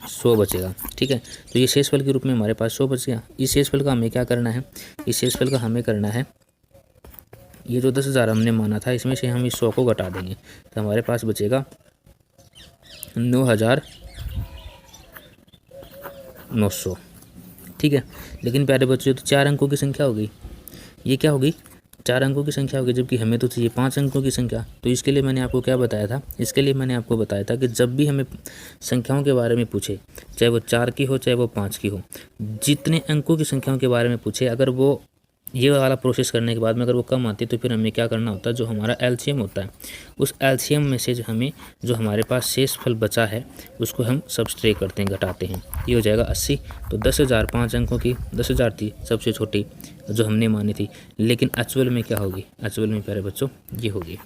100 बचेगा। ठीक है, तो ये शेषफल के रूप में हमारे पास 100 बच गया। इस शेषफल का हमें क्या करना है, इस शेषफल का हमें करना है, ये जो 10,000 हमने माना था इसमें से हम इस 100 को घटा देंगे, तो हमारे पास बचेगा 9,900। ठीक है, लेकिन प्यारे बच्चों तो 4 अंकों की संख्या होगी, ये क्या होगी, 4 अंकों की संख्या होगी, जबकि हमें तो चाहिए 5 अंकों की संख्या। तो इसके लिए मैंने आपको क्या बताया था, इसके लिए मैंने आपको बताया था कि जब भी हमें संख्याओं के बारे में पूछे, चाहे वो 4 की हो चाहे वो 5 की हो, जितने अंकों की संख्याओं के बारे में पूछे, अगर वो ये वाला प्रोसेस करने के बाद में अगर वो कम आती है तो फिर हमें क्या करना होता है, जो हमारा एलसीएम होता है उस एलसीएम में से जो हमारे पास शेषफल बचा है उसको हम सब्सट्रैक्ट करते हैं, घटाते हैं। ये हो जाएगा 80। तो 10,000 5 अंकों की 10,000 थी सबसे छोटी जो हमने मानी थी, लेकिन एक्चुअल में क्या होगी, एक्चुअल में प्यारे बच्चों ये होगी,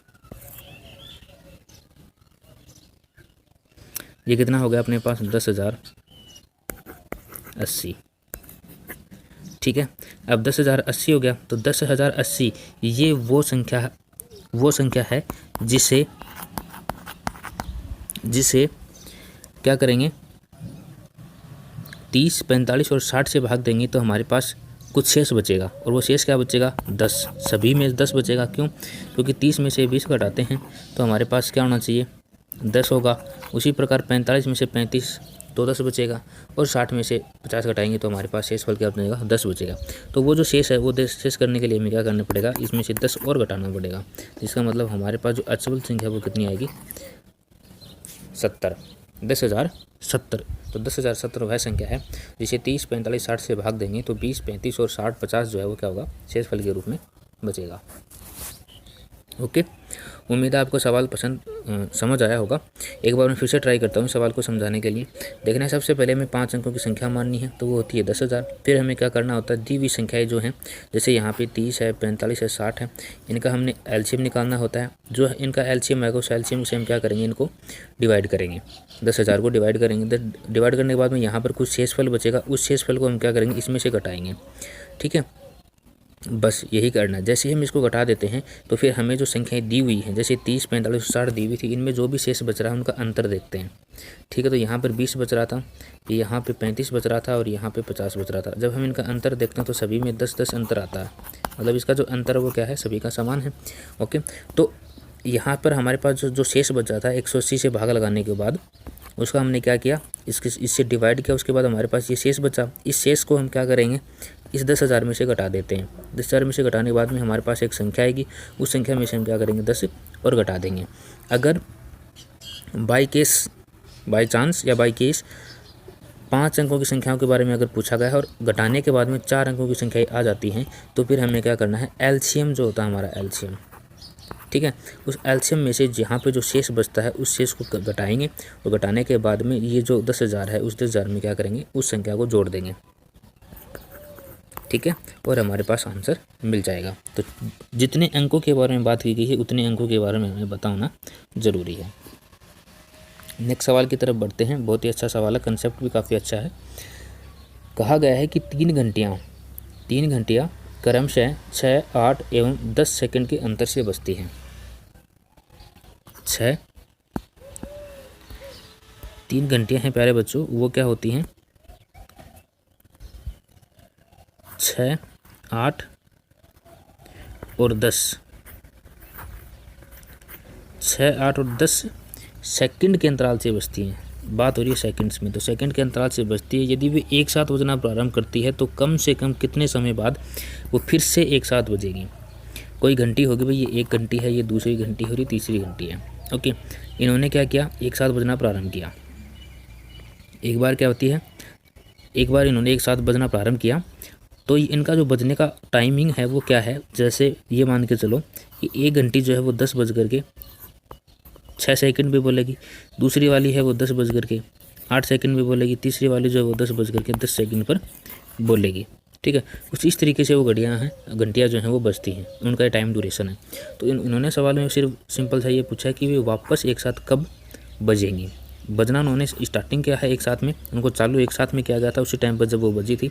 ये कितना हो गया अपने पास, 10,080। ठीक है, अब 10,080 हो गया। तो 10,080 ये वो संख्या है जिसे क्या करेंगे, 30, 45 और 60 से भाग देंगे तो हमारे पास कुछ शेष बचेगा, और वो शेष क्या बचेगा, 10। सभी में 10 बचेगा, क्यों, क्योंकि 30 में से 20 घटाते हैं तो हमारे पास क्या होना चाहिए, 10 होगा। उसी प्रकार 45 में से 35 तो 10 बचेगा, और 60 में से 50 घटाएंगे तो हमारे पास शेषफल क्या बचेगा, 10 बचेगा। तो वो जो शेष है वो शेष करने के लिए हमें क्या करना पड़ेगा, इसमें से 10 और घटाना पड़ेगा। इसका मतलब हमारे पास जो एक्चुअल संख्या वो कितनी आएगी, 70, 10,070। तो 10,070 वह संख्या है जिसे 30, 45, 60 से भाग देंगे तो 20, 35 और 60, 50 जो है वो क्या होगा, शेषफल के रूप में बचेगा। ओके, उम्मीद है आपको सवाल समझ आया होगा। एक बार मैं फिर से ट्राई करता हूँ सवाल को समझाने के लिए। देखना है, सबसे पहले हमें 5 अंकों की संख्या माननी है, तो वो होती है 10,000। फिर हमें क्या करना होता है, दी हुई संख्याएँ जो हैं, जैसे यहाँ पे 30 है, 45 है, 60 है, इनका हमने एलसीएम निकालना होता है। जो इनका एलसीएम आएगा उस एलसीएम से हम क्या करेंगे, इनको डिवाइड करेंगे। 10,000 को डिवाइड करेंगे, डिवाइड करने के बाद में यहाँ पर कुछ शेषफल बचेगा, उस शेषफल को हम क्या करेंगे, इसमें से घटाएंगे। ठीक है, बस यही करना है। जैसे ही हम इसको घटा देते हैं तो फिर हमें जो संख्याएं दी हुई हैं, जैसे 30, 45, 60 दी हुई थी, इनमें जो भी शेष बच रहा है उनका अंतर देखते हैं। ठीक है, तो यहाँ पर 20 बच रहा था, यहाँ पे 35 बच रहा था और यहाँ पे 50 बच रहा था। जब हम इनका अंतर देखते हैं तो सभी में 10-10 अंतर आता है, मतलब इसका जो अंतर है वो क्या है, सभी का समान है। ओके, तो यहाँ पर हमारे पास जो शेष बच रहा था 180 से भाग लगाने के बाद उसका हमने क्या किया, इससे डिवाइड किया। उसके बाद हमारे पास ये शेष बचा, इस शेष को हम क्या करेंगे, इस 10,000 में से घटा देते हैं। 10,000 में से घटाने के बाद में हमारे पास एक संख्या आएगी, उस संख्या में से हम क्या करेंगे, 10 और घटा देंगे। अगर बाई चांस या बाई केस 5 अंकों की संख्याओं के बारे में अगर पूछा गया है और घटाने के बाद में 4 अंकों की संख्याएँ आ जाती हैं, तो फिर हमें क्या करना है, एलसीएम जो होता है हमारा एलसीएम, ठीक है, उस एलसीएम में से जहाँ पे जो शेष बचता है उस शेष को घटाएंगे और घटाने के बाद में ये जो 10,000 है उस 10,000 में क्या करेंगे, उस संख्या को जोड़ देंगे। ठीक है, और हमारे पास आंसर मिल जाएगा। तो जितने अंकों के बारे में बात की गई है उतने अंकों के बारे में हमें बताना ज़रूरी है। नेक्स्ट सवाल की तरफ बढ़ते हैं। बहुत ही अच्छा सवाल है, कंसेप्ट भी काफ़ी अच्छा है। कहा गया है कि 3 घंटियाँ क्रमशः 6, 8 एवं 10 सेकंड के अंतर से बजती हैं। 3 घंटियाँ हैं प्यारे बच्चों, वो क्या होती हैं, 6, 8 और 10। 6, 8 और 10 सेकंड के अंतराल से बजती हैं। बात हो रही है सेकंड्स में, तो सेकंड के अंतराल से बजती है। यदि वे एक साथ बजना प्रारंभ करती है तो कम से कम कितने समय बाद वो फिर से एक साथ बजेगी। कोई घंटी होगी भाई, ये एक घंटी है, ये दूसरी घंटी हो रही, तीसरी घंटी है। ओके, इन्होंने क्या किया, एक साथ बजना प्रारंभ किया। एक बार क्या होती है, एक बार इन्होंने एक साथ बजना प्रारंभ किया तो इनका जो बजने का टाइमिंग है वो क्या है, जैसे ये मान के चलो कि एक घंटी जो है वो 10 बज करके 6 सेकंड पे बोलेगी, दूसरी वाली है वो 10 बज करके 8 सेकंड पे बोलेगी, तीसरी वाली जो है वो 10 बज करके 10 सेकंड पर बोलेगी। ठीक है, कुछ इस तरीके से वो घंटियाँ जो हैं वो बजती हैं, उनका टाइम ड्यूरेशन है। तो इन्होंने सवाल में सिर्फ सिंपल सा ये पूछा कि वे वापस एक साथ कब बजेंगी। बजना उन्होंने स्टार्टिंग किया है एक साथ में, उनको चालू एक साथ में किया गया था उसी टाइम पर जब वो बजी थी,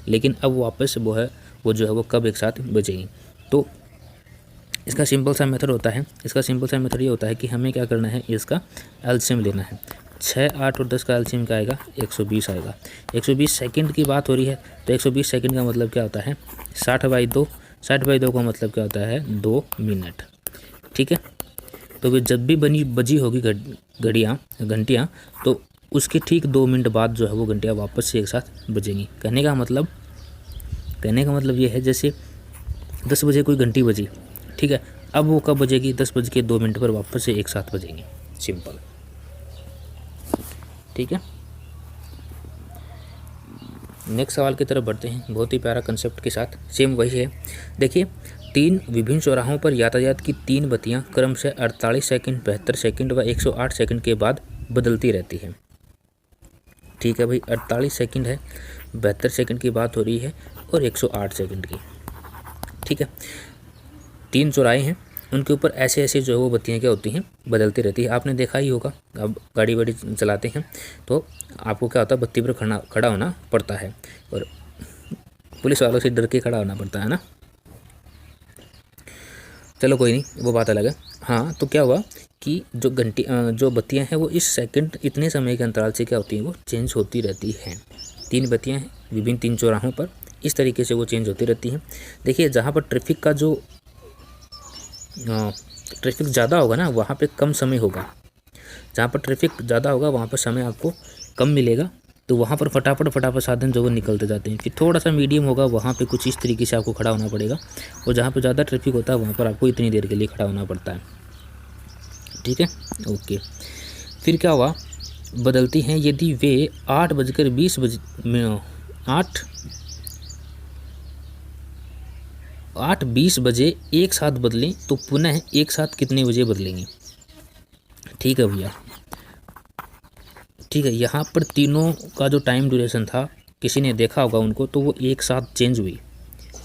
लेकिन अब वापस वो जो है वो कब एक साथ बजेगी। तो इसका सिंपल सा मेथड होता है, ये होता है कि हमें क्या करना है, इसका एलसीएम लेना है। 6, 8 और 10 का एलसीएम क्या आएगा, 120 आएगा। 120 सेकंड की बात हो रही है, तो 120 सेकंड का मतलब क्या होता है, 60/2। 60/2 का मतलब क्या होता है, 2 मिनट। ठीक है, तो वे जब भी बजी होगी घंटियाँ, तो उसके ठीक 2 मिनट बाद जो है वो घंटियाँ वापस से एक साथ बजेंगी। कहने का मतलब ये है, जैसे 10 बजे कोई घंटी बजी, ठीक है, अब वो कब बजेगी, 10:02 पर वापस से एक साथ बजेंगी। सिंपल, ठीक है। नेक्स्ट सवाल की तरफ बढ़ते हैं, बहुत ही प्यारा कंसेप्ट के साथ, सेम वही है। देखिए, 3 विभिन्न चौराहों पर यातायात की 3 बत्तियां क्रमशः 48 सेकंड, 72 सेकंड व 108 सेकंड के बाद बदलती रहती हैं। ठीक है भाई, 48 सेकंड है, 72 सेकंड की बात हो रही है और 108 सेकंड की। ठीक है, 3 चौराहे हैं, उनके ऊपर ऐसे ऐसे जो है वो बत्तियाँ क्या होती हैं, बदलती रहती है। आपने देखा ही होगा, अब गाड़ी वाड़ी चलाते हैं तो आपको क्या होता है, बत्ती पर खड़ा होना पड़ता है और पुलिस वालों से डर के खड़ा होना पड़ता है ना। चलो कोई नहीं, वो बात अलग है। हाँ, तो क्या हुआ कि जो बत्तियाँ हैं वो इस सेकंड इतने समय के अंतराल से क्या होती हैं, वो चेंज होती रहती हैं। 3 बत्तियाँ हैं विभिन्न 3 चौराहों पर, इस तरीके से वो चेंज होती रहती हैं। देखिए, जहाँ पर ट्रैफिक ज़्यादा होगा ना, वहाँ पे कम समय होगा। जहाँ पर ट्रैफिक ज़्यादा होगा वहाँ पर समय आपको कम मिलेगा, तो वहाँ पर फटाफट साधन जो वो निकलते जाते हैं। फिर थोड़ा सा मीडियम होगा, वहाँ पे कुछ इस तरीके से आपको खड़ा होना पड़ेगा, और जहाँ पर ज़्यादा ट्रैफिक होता है वहाँ पर आपको इतनी देर के लिए खड़ा होना पड़ता है। ठीक है, ओके। फिर क्या हुआ, बदलती हैं यदि वे 8:20 8:20 बजे एक साथ बदलें तो पुनः एक साथ कितने बजे बदलेंगे। ठीक है भैया, ठीक है। यहाँ पर तीनों का जो टाइम ड्यूरेशन था, किसी ने देखा होगा उनको, तो वो एक साथ चेंज हुई।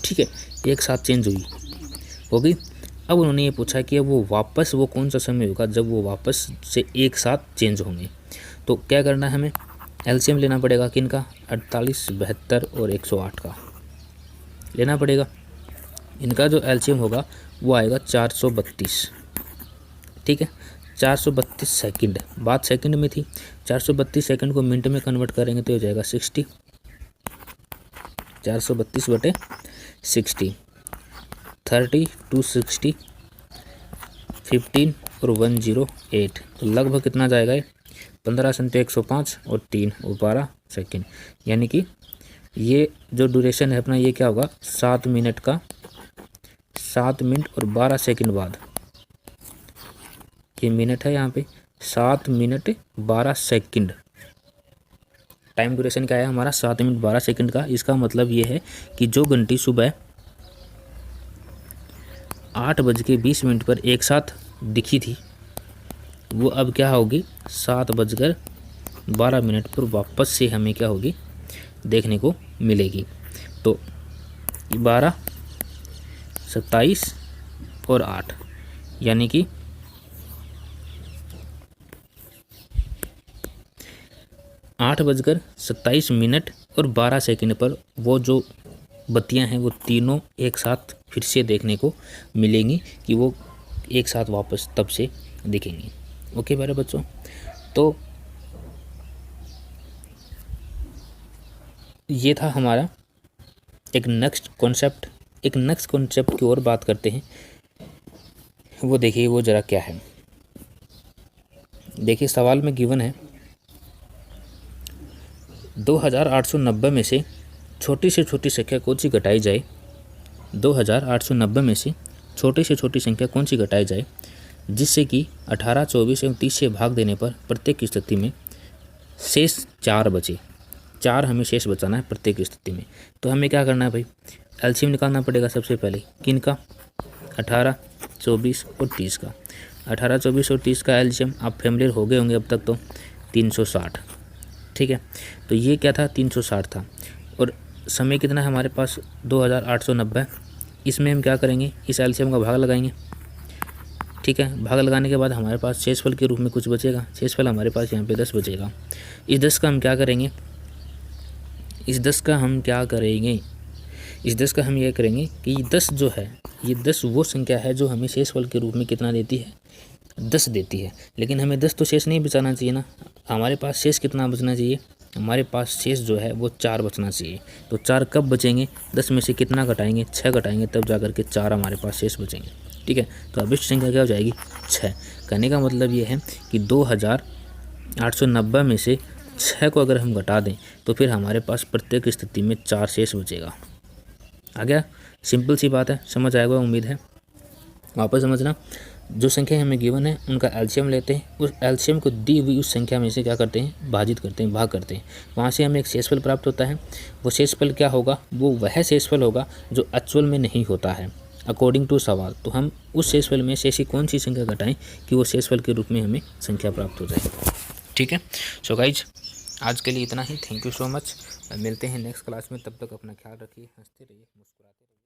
ठीक है, एक साथ चेंज हुई होगी। अब उन्होंने ये पूछा कि अब वो वापस वो कौन सा समय होगा जब वो वापस से एक साथ चेंज होंगे। तो क्या करना है, हमें एलसीएम लेना पड़ेगा किनका, 48, 72 और 108 का लेना पड़ेगा। इनका जो एलसीएम होगा वो आएगा 432। ठीक है, 432 सेकंड, बात सेकंड में थी। 432 सेकंड को मिनट में कन्वर्ट करेंगे तो हो जाएगा 60, 432/60, 30 2 60, 15 और 108, तो लगभग कितना जाएगा ये, 15 संते 105 और 3 और 12 सेकंड। यानी कि ये जो ड्यूरेशन है अपना, ये क्या होगा, 7 मिनट का, 7 मिनट और 12 सेकंड बाद, ये मिनट है यहाँ पे, 7 मिनट 12 सेकंड टाइम ड्यूरेशन क्या है हमारा, 7 मिनट 12 सेकंड का। इसका मतलब ये है कि जो घंटी सुबह 8:20 पर एक साथ दिखी थी, वो अब क्या होगी, 7:12 पर वापस से हमें क्या होगी, देखने को मिलेगी। तो 12, 27 और 8, यानी कि 8:27 और 12 सेकंड पर वो जो बत्तियां हैं वो तीनों एक साथ फिर से देखने को मिलेंगी, कि वो एक साथ वापस तब से दिखेंगी। ओके मेरे बच्चों, तो ये था हमारा एक नेक्स्ट कॉन्सेप्ट। एक नेक्स्ट कॉन्सेप्ट की ओर बात करते हैं। वो देखिए, वो ज़रा क्या है। देखिए सवाल में गिवन है 2890 में से छोटी से छोटी संख्या कौन सी घटाई जाए। 2890 में से छोटी से छोटी संख्या कौन सी घटाई जाए जिससे कि 18, 24 एवं 30 से भाग देने पर प्रत्येक स्थिति में शेष 4 बचे। 4 हमें शेष बचाना है प्रत्येक स्थिति में। तो हमें क्या करना है भाई, एलसीएम निकालना पड़ेगा सबसे पहले। किन का, 18, 24 और 30 का। 18, 24 और 30 का एलसीएम आप फैमिलियर हो गए होंगे अब तक, तो 360। ठीक है, तो ये क्या था, 360 था। और समय कितना है हमारे पास, 2890। इसमें हम क्या करेंगे, इस एलसीएम का भाग लगाएंगे। ठीक है, भाग लगाने के बाद हमारे पास शेषफल के रूप में कुछ बचेगा। शेषफल हमारे पास यहाँ पे 10 बचेगा। इस 10 का हम क्या करेंगे, इस 10 का हम ये करेंगे कि 10 जो है, ये 10 वो संख्या है जो हमें शेषफल के रूप में कितना देती है, 10 देती है। लेकिन हमें 10 तो शेष नहीं बचाना चाहिए ना, हमारे पास शेष कितना बचना चाहिए, हमारे पास शेष जो है वो 4 बचना चाहिए। तो 4 कब बचेंगे, 10 में से कितना घटाएंगे, 6 घटाएंगे, तब जा कर के 4 हमारे पास शेष बचेंगे। ठीक है, तो अभिष्ट संख्या क्या हो जाएगी, 6। कहने का मतलब ये है कि 2890 में से 6 को अगर हम घटा दें तो फिर हमारे पास प्रत्येक स्थिति में 4 शेष बचेगा। आ गया, सिंपल सी बात है, समझ आएगा उम्मीद है। वापस समझना, जो संख्या हमें गिवन है उनका एलसीएम लेते हैं, उस एलसीएम को दी हुई उस संख्या में से क्या करते हैं, भाजित करते हैं, भाग करते हैं। वहाँ से हमें एक शेषफल प्राप्त होता है। वो शेषफल क्या होगा, वो वह शेषफल होगा जो एक्चुअल में नहीं होता है अकॉर्डिंग टू सवाल। तो हम उस शेषफल में से ऐसी कौन सी संख्या घटाएं कि वो शेषफल के रूप में हमें संख्या प्राप्त हो जाए। ठीक है, सो गाइज आज के लिए इतना ही। Thank you so much. मिलते हैं नेक्स्ट क्लास में, तब तक अपना ख्याल रखिए, हंसते रहिए, मुस्कुराते रहिए।